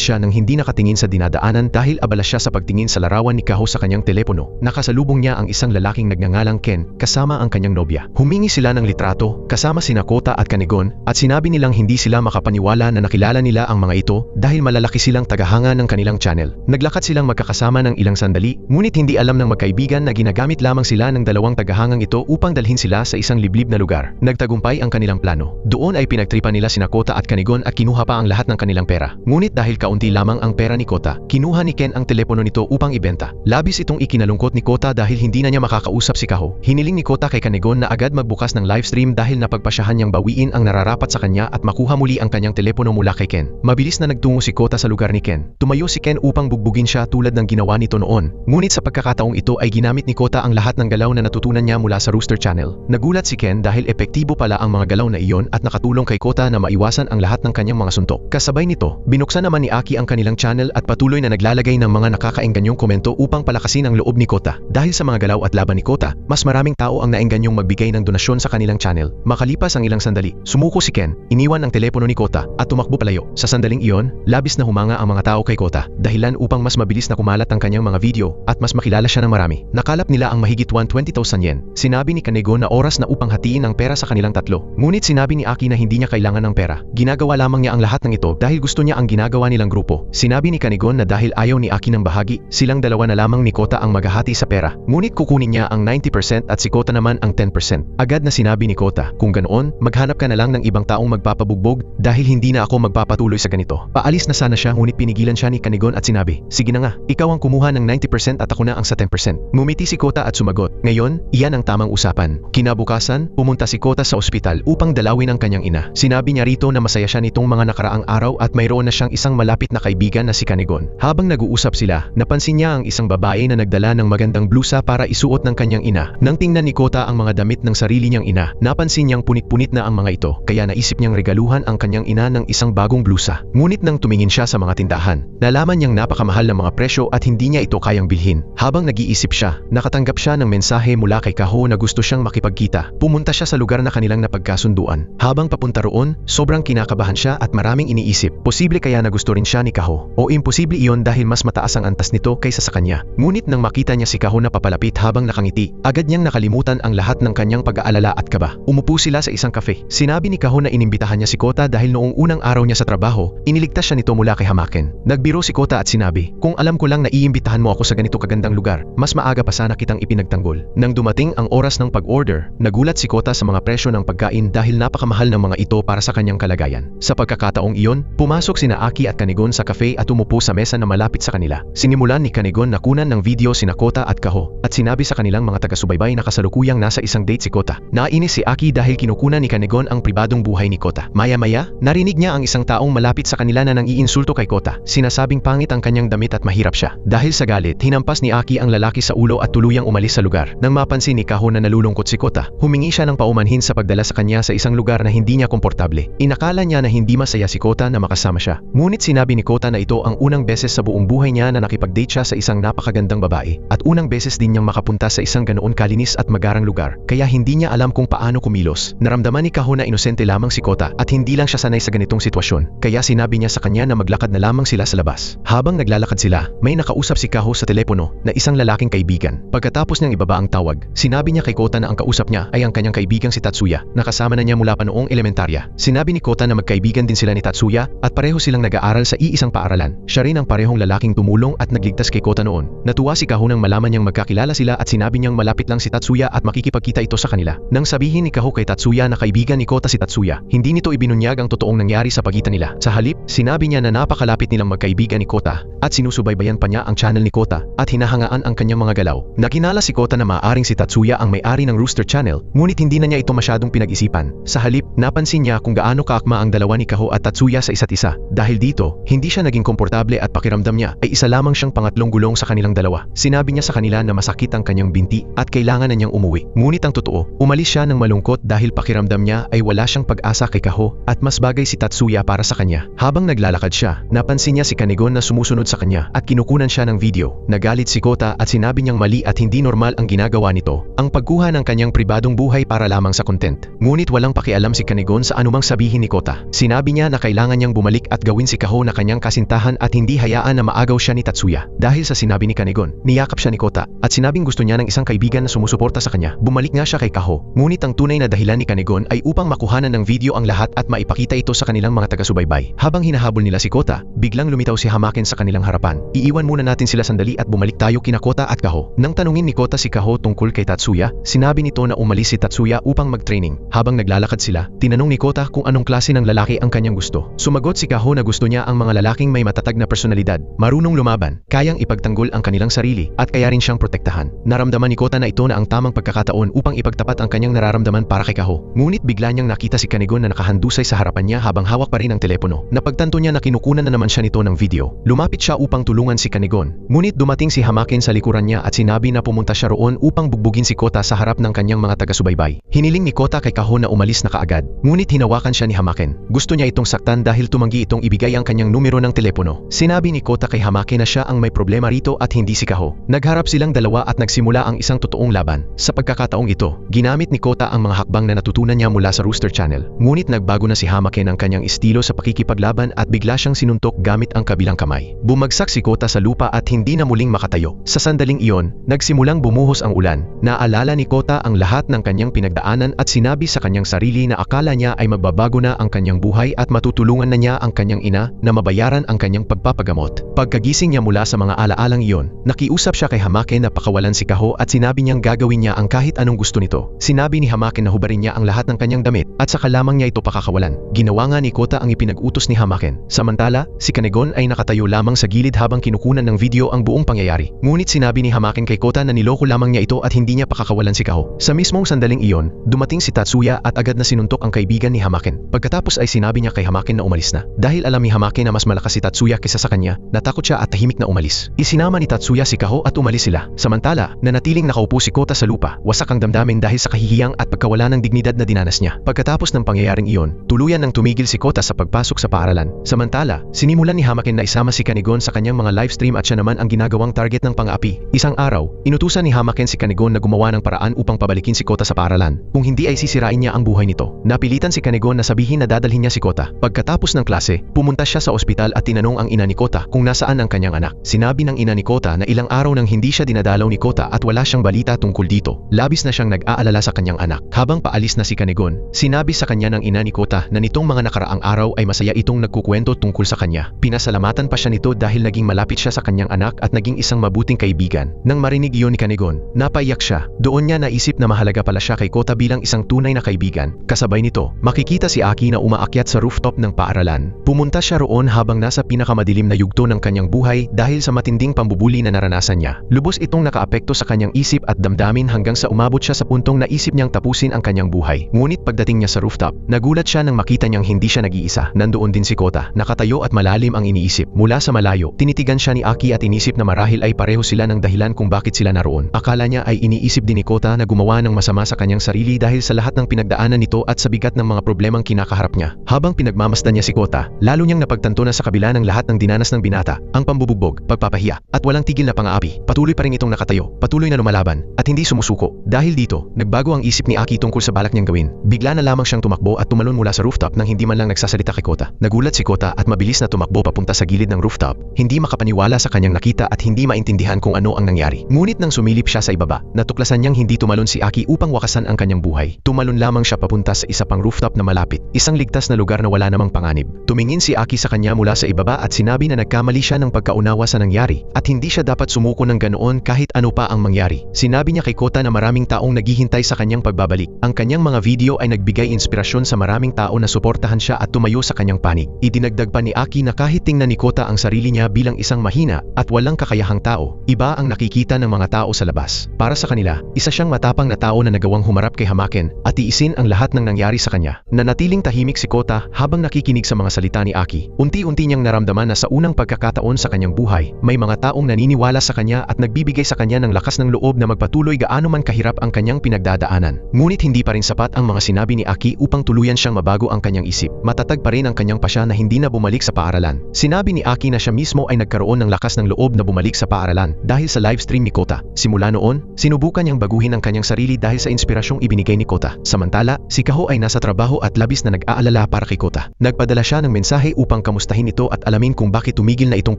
Speaker 1: siya nang hindi nakatingin sa dinadaanan dahil abala siya sa pagtingin sa larawan ni Kaho sa kanyang telepono, nakasalubong niya ang isang lalaking nagngangalang Ken kasama ang kanyang nobya. Humingi sila ng litrato kasama sina Kota at Kanegon at sinabi nilang hindi sila makapaniwala na nakilala nila ang mga ito dahil malalaki silang tagahanga ng kanilang channel. Naglakad silang magkakasama ng ilang sandali, ngunit hindi alam ng magkaibigan na ginagamit lamang sila ng dalawang tagahangang ito upang dalhin sila sa isang liblib na lugar. Nagtagumpay ang kanilang plano. Doon ay pinagtripan nila sina Kota at Kanegon at kinuha pa ang lahat ng kanilang pera. Ngunit dahil kaunti lamang ang pera ni Kota, kinuha ni Ken ang telepono nito upang ibenta. Labis itong ikinalungkot ni Kota dahil hindi na niya makakausap si Kaho. Hiniling ni Kota kay Kanegon na agad magbukas ng livestream dahil napagpasyahan niyang bawiin ang nararapat sa kanya at makuha muli ang kanyang telepono mula kay Ken. Mabilis na nagtungo si Kota sa lugar ni Ken. Tumayo si Ken upang bugbugin siya tulad ng ginawa nito noon. Ngunit sa pagkakataong ito ay ginamit ni Kota ang lahat ng galaw na natutunan niya mula sa Rooster Channel. Nagulat si Ken dahil epektibo pala ang mga galaw na iyon at nakatulong kay Kota na maiwasan ang lahat ng kanyang mga suntok. Kasabay nito, binuksan naman ni Aki ang kanilang channel at patuloy na naglalagay ng mga nakakaengganyong komento upang palakasin ang loob ni Kota. Dahil sa mga galaw at laban ni Kota, mas maraming tao ang naengganyong magbigay ng donasyon sa kanilang channel. Makalipas ang ilang sandali, sumuko si Ken, iniwan ang telepono ni Kota at tumakbo palayo. Sa sandaling iyon, labis na humanga ang mga tao kay Kota, dahilan upang mas mabilis na kumalat ang kanyang mga video at mas makilala siya ng marami. Nakalap nila ang mahigit 120,000 yen. Sinabi ni Kanegon na oras na upang hatiin ang pera sa kanilang tatlo. Ngunit sinabi ni Aki na hindi niya kailangan ng pera. Ginagawa lamang niya ang lahat ng ito dahil gusto niya ang ginagawa nilang grupo. Sinabi ni Kanegon na dahil ayaw ni Aki ng bahagi, silang dalawa na lamang ni Kota ang maghahati sa pera. Ngunit kukunin niya ang 90% at si Kota naman ang 10%. Agad na sinabi ni Kota, kung ganoon, maghanap ka na lang ng ibang taong magpapabugbog dahil hindi na ako magpapatuloy sa ganito. Paalis na sana siya ngunit pinigilan siya ni Kanegon at sinabi, sige na nga, ikaw ang kumuha ng 90% at ako na ang sa 10%. Ngumiti si Kota at sumagot, ngayon, iyan ang tamang usapan. Kinabukasan, pumunta si Kota sa ospital upang dalawin ang kanyang ina. Sinabi niya rito na masaya siya nitong mga nakaraang araw at mayroon na siyang isang malapit na kaibigan na si Kanegon. Habang nag-uusap sila, napansin niya ang isang babae na nagdala ng magandang blusa para isuot ng kanyang ina. Nang tingnan ni Kota ang mga damit ng sarili niyang ina, napansin niyang punit-punit na ang mga ito, kaya naisip niyang regaluhan ang kanyang ina ng isang bagong blusa. Ngunit nang tumingin siya sa mga tindahan, nalaman niyang napakamahal ng mga presyo at hindi niya ito kayang bilhin. Habang nag-iisip siya, nakatanggap siya ng mensahe mula kay Kaho na gusto siyang makipagkita. Pumunta siya sa lugar na kanilang napagkasunduan. Habang papunta roon, sobrang kinakabahan siya at maraming iniisip. Posible kaya na gusto rin siya ni Kaho o imposible iyon dahil mas mataas ang antas nito kaysa sa kanya. Ngunit nang makita niya si Kaho na papalapit habang nakangiti, agad niyang nakalimutan ang lahat ng kanyang pag-aalala at kaba. Umupo sila sa isang kafe. Sinabi ni Kaho na inimbitahan niya si Kota dahil noong unang araw niya sa trabaho, iniligtas siya nito mula kay hamakin. Nagbiro si Kota at sinabi, kung alam ko lang na iimbitahan mo ako sa ganito kagandang lugar, mas maaga pa sana kitang ipinagtanggol. Nang dumating ang oras ng pag-order, nagulat si Kota sa mga presyo ng pagkain dahil napakamahal ng mga ito para sa kanyang kalagayan. Sa pagkakataong iyon, pumasok sina Aki at Kanegon sa cafe at umupo sa mesa na malapit sa kanila. Sinimulan ni Kanegon na kunan ng video sina Kota at Kaho at sinabi sa kanilang mga taga-subaybay na kasalukuyang nasa isang date si Kota. Nainis si Aki dahil kinukunan ni Kanegon ang pribadong buhay ni Kota. Maya-maya, narinig niya ang isang taong malapit sa kanila na nang iinsulto kay Kota. Sinasabing pangit ang kanyang damit at mahirap siya. Dahil sa galit, hinampas ni Aki ang lalaki sa ulo at tuluyang umalis sa lugar. Nang mapansin ni Kaho na nalulungkot si Kota, humingi siya ng paumanhin sa pagdala sa kanya sa isang lugar na hindi niya komportable. Inakala niya na hindi masaya si Kota na makasama siya. Ngunit sinabi ni Kota na ito ang unang beses sa buong buhay niya na nakipag-date siya sa isang napakagandang babae at unang beses din niyang makapunta sa isang ganoon kalinis at magarang lugar, kaya hindi niya alam kung paano kumilos. Naramdaman ni Kaho na inosente lamang si Kota at hindi lang siya sanay sa ganitong sitwasyon, kaya sinabi niya sa kanya na maglakad na lamang sila sa labas. Habang naglalakad sila, may nakausap si Kaho sa telepono na isang lalaking kaibigan. Pagkatapos niyang ibaba ang tawag, sinabi niya kay Kota na ang kausap niya ay ang kanyang kaibigang si Tatsuya na kasama na niya mula pa noong elementarya. Sinabi ni Kota na magkaibigan din sila ni Tatsuya at pareho silang nag-aaral sa iisang paaralan. Siya rin ang parehong lalaking tumulong at nagligtas kay Kota noon. Natuwa si Kaho nang malaman niyang magkakilala sila at sinabi niyang malapit lang si Tatsuya at makikipagkita ito sa kanila. Nang sabihin ni Kaho kay Tatsuya na kaibigan ni Kota si Tatsuya, hindi nito ibinunyag ang totoong nangyari sa pagitan nila. Sa halip, sinabi niya na napakalapit nilang magkaibigan ni Kota at sinusubaybayan pa niya ang channel ni Kota at hinahangaan ang kanyang mga galaw. Nakinala si Kota na maaaring si Tatsuya ang may-ari ng Rooster Channel, ngunit hindi na niya ito masyadong pinag-isipan. Sa halip, napansin niya kung gaano kaakma ang dalawa ni Kaho at Tatsuya sa isa't isa. Dahil dito, hindi siya naging komportable at pakiramdam niya ay isa lamang siyang pangatlong gulong sa kanilang dalawa. Sinabi niya sa kanila na masakit ang kanyang binti at kailangan na niyang umuwi. Ngunit ang totoo, umalis siya ng malungkot dahil pakiramdam niya ay wala siyang pag-asa kay Kaho at mas bagay si Tatsuya para sa kanya. Habang naglalakad siya, napansin niya si Kanegon na sumusunod sa kanya at kinukunan siya ng video. Nagalit si Kota at sinabi niyang mali at hindi normal ang ginagawa nito, ang pagkuha ng kanyang pribadong buhay para lamang sa content. Ngunit walang pakialam si Kanegon sa anumang sabihin ni Kota. Sinabi niya na kailangan niyang bumalik at gawin si Kaho na kanyang kasintahan at hindi hayaan na maagaw siya ni Tatsuya. Dahil sa sinabi ni Kanegon, niyakap siya ni Kota at sinabing gusto niya ng isang kaibigan na sumusuporta sa kanya. Bumalik nga siya kay Kaho. Ngunit ang tunay na dahilan ni Kanegon ay upang makuhanan ng video ang lahat at maipakita ito sa kanilang mga taga-subaybay. Habang hinahabol nila si Kota, biglang lumitaw si Hamaken sa kanilang harapan. Iiwan muna natin sila sandali at bumalik tayo kina Kota at Kaho. Nang tanungin ni Kota si Kaho tungkol kay Tatsuya, sinabi nito na umalis si Tatsuya upang mag-training. Habang naglalakad sila, tinanong ni Kota kung anong klase ng lalaki ang kanyang gusto. Sumagot si Kaho na gusto niya ang mga lalaking may matatag na personalidad, marunong lumaban, kayang ipagtanggol ang kanilang sarili, at kaya rin siyang protektahan. Naramdaman ni Kota na ito na ang tamang pagkakataon upang ipagtapat ang kanyang nararamdaman para kay Kaho. Ngunit bigla niyang nakita si Kanegon na nakahandusay sa harapan niya habang hawak pa rin ang telepono. Napagtanto niya na kinukunan na naman siya nito ng video. Lumapit siya upang tulungan si Kanegon. Ngunit dumating si Hamaken sa likuran niya at sinabi na pumunta siya roon upang bugbugin si Kota sa harap ng kanyang mga taga-subaybay. Hiniling ni Kota kay Kaho na umalis na kaagad. Ngunit hinawakan siya ni Hamaken. Gusto niya itong saktan dahil tumanggi itong ibigay ang kanyang numero ng telepono. Sinabi ni Kota kay Hamaken na siya ang may problema rito at hindi si Kaho. Nagharap silang dalawa at nagsimula ang isang totoong laban. Sa pagkakataong ito, ginamit ni Kota ang mga hakbang na natutunan niya mula sa Rooster Channel. Ngunit nagbago na si Hamaken ang kanyang estilo sa pakikipaglaban at bigla siyang sinuntok gamit ang kabilang kamay. Bumagsak si Kota sa lupa at hindi na muling makatayo. Sa sandaling iyon, nagsimulang bumuhos ang ulan. Naalala ni Kota ang lahat ng kanyang pinagdaanan at sinabi sa kanyang sarili na akala niya ay magbabago na ang kanyang buhay at matutulungan na niya ang kanyang ina na mabayaran ang kanyang pagpapagamot. Pagkagising niya mula sa mga alaalang iyon, nakiusap siya kay Hamaken na pakawalan si Kaho at sinabi niyang gagawin niya ang kahit anong gusto nito. Sinabi ni Hamaken na hubarin niya ang lahat ng kanyang damit at saka lamang niya ito pakakawalan. Ginawa nga ni Kota ang ipinag-utos ni Hamaken. Samantala, si Kanegon ay nakatayo lamang sa gilid habang kinukunan ng video ang buong pangyayari. Ngunit sinabi ni Hamaken kay Kota na niloko lamang niya ito at hindi niya pakakawalan si Kaho. Sa mismong sandaling iyon, dumating si Tatsuya at agad na sinuntok ang kaibigan ni Hamaken. Pagkatapos ay sinabi niya kay Hamaken na umalis na. Dahil alam ni Hamaken na mas malakas si Tatsuya kaysa sa kanya, natakot siya at tahimik na umalis. Isinama ni Tatsuya si Kaho at umalis sila. Samantala, nanatiling nakaupo si Kota sa lupa, wasak ang damdamin dahil sa kahihiyang at pagkawala ng dignidad na dinanas niya. Pagkatapos ng pangyayaring iyon, tuluyan nang tumigil si Kota sa pagpasok sa paaralan. Samantala, sinimulan ni Hamaken na isama si Kanegon sa kanyang mga livestream at siya naman ang ginagawang target ng pang-aapi. Isang araw, inutusan ni Hamaken si Kanegon na gumawa ng paraan upang pabalikin si Kota sa paaralan. Kung hindi ay sisirain niya ang buhay nito. Napilitan si Kanegon na sabihin na dadalhin niya si Kota. Pagkatapos ng klase, pumunta siya sa ospital at tinanong ang ina ni Kota kung nasaan ang kanyang anak. Sinabi ng ina ni Kota na ilang araw nang hindi siya dinadalaw ni Kota at wala siyang balita tungkol dito. Labis na siyang nag-aalala sa kanyang anak. Habang paalis na si Kanegon, sinabi sa kanya ng ina ni Kota na nitong mga nakaraang araw ay masaya itong nagkukwento tungkol sa kanya. Pinasalamatan pa siya nito dahil naging malapit siya sa kanyang anak at naging isang mabuting kaibigan. Nang marinig iyon ni Kanegon, napaiyak siya. Doon niya naisip na mahalaga pala siya kay Kota bilang isang tunay na kaibigan. Kasabay nito, makikita si Aki na umaakyat sa rooftop ng paaralan. Pumunta siya roon habang nasa pinakamadilim na yugto ng kanyang buhay dahil sa matinding pambubuli na naranasan niya. Lubos itong nakaapekto sa kanyang isip at damdamin hanggang sa umabot siya sa puntong naisip niyang tapusin ang kanyang buhay. Ngunit pagdating niya sa rooftop, nagulat siya nang makita niyang hindi siya nag-iisa. Nandoon din si Kota, nakatayo at malalim ang iniisip. Mula sa malayo, tinitigan siya ni Aki at inisip na marahil ay pareho sila ng dahilan kung bakit sila naroon. Akala niya ay iniisip din ni Kota na gumawa ng masama sa kanyang sarili dahil sa lahat ng pinagdaanan nito at sa bigat ng mga problemang kinakaharap niya. Habang pinagmamasdan niya si Kota, lalo niyang napagtanto na sa kabila ng lahat ng dinanas ng binata, ang pambubugbog, pagpapahiya, at walang tigil na pang-aapi, patuloy pa rin itong nakatayo, patuloy na lumalaban, at hindi sumusuko. Dahil dito, nagbago ang isip ni Aki tungkol sa balak niyang gawin. Bigla na lamang siyang tumakbo at tumalon mula sa rooftop nang hindi man lang nagsasalita kay Kota. Nagulat si Kota at mabilis na tumakbo papunta sa gilid ng rooftop, hindi makapaniwala sa kanyang nakita at hindi maintindihan kung ano ang nangyari. Ngunit nang sumilip siya sa ibaba, natuklasan niyang hindi tumalon si Aki upang wakasan ang kanyang buhay. Tumalon lamang siya papunta sa isa pang rooftop na malapit, isang ligtas na lugar na wala namang panganib. Tumingin si Aki sa kanya mula sa ibaba at sinabi na nagkamali siya ng pagkaunawa sa nangyari at hindi siya dapat sumuko ng ganoon kahit ano pa ang mangyari. Sinabi niya kay Kota na maraming taong naghihintay sa kanyang pagbabalik. Ang kanyang mga video ay nagbigay inspirasyon sa maraming tao na suportahan siya at tumayo sa kanyang panig. Idinagdag pa ni Aki na kahit tingnan ni Kota ang sarili niya bilang isang mahina at walang kakayahang tao, iba ang nakikita ng mga tao sa labas. Para sa kanila, isa siyang matapang na tao na nagawang humarap kay Hamaken at tiisin ang lahat ng nangyari sa kanya. Nanatiling tahimik si Kota habang nakikinig sa mga salita ni Aki. Unti-unti niyang naramdaman na sa unang pagkakataon sa kanyang buhay, may mga taong naniniwala sa kanya at nagbibigay sa kanya ng lakas ng loob na magpatuloy gaano man kahirap ang kanyang pinagdadaanan. Ngunit hindi pa rin sapat ang mga sinabi ni Aki upang tuluyan siyang mabago ang kanyang isip. Matatag pa rin ang kanyang pa siya na hindi na bumalik sa paaralan. Sinabi ni Aki na siya mismo ay nagkaroon ng lakas ng loob na bumalik sa paaralan dahil sa livestream ni Kota. Simula noon, sinubukan niyang baguhin ang kanyang sarili dahil sa inspirasyong ibinigay ni Kota. Samantala, si Kaho ay nasa trabaho at labis na nag-aalala para kay Kota. Nagpadala siya ng mensahe upang kamustahin ito at alamin kung bakit tumigil na itong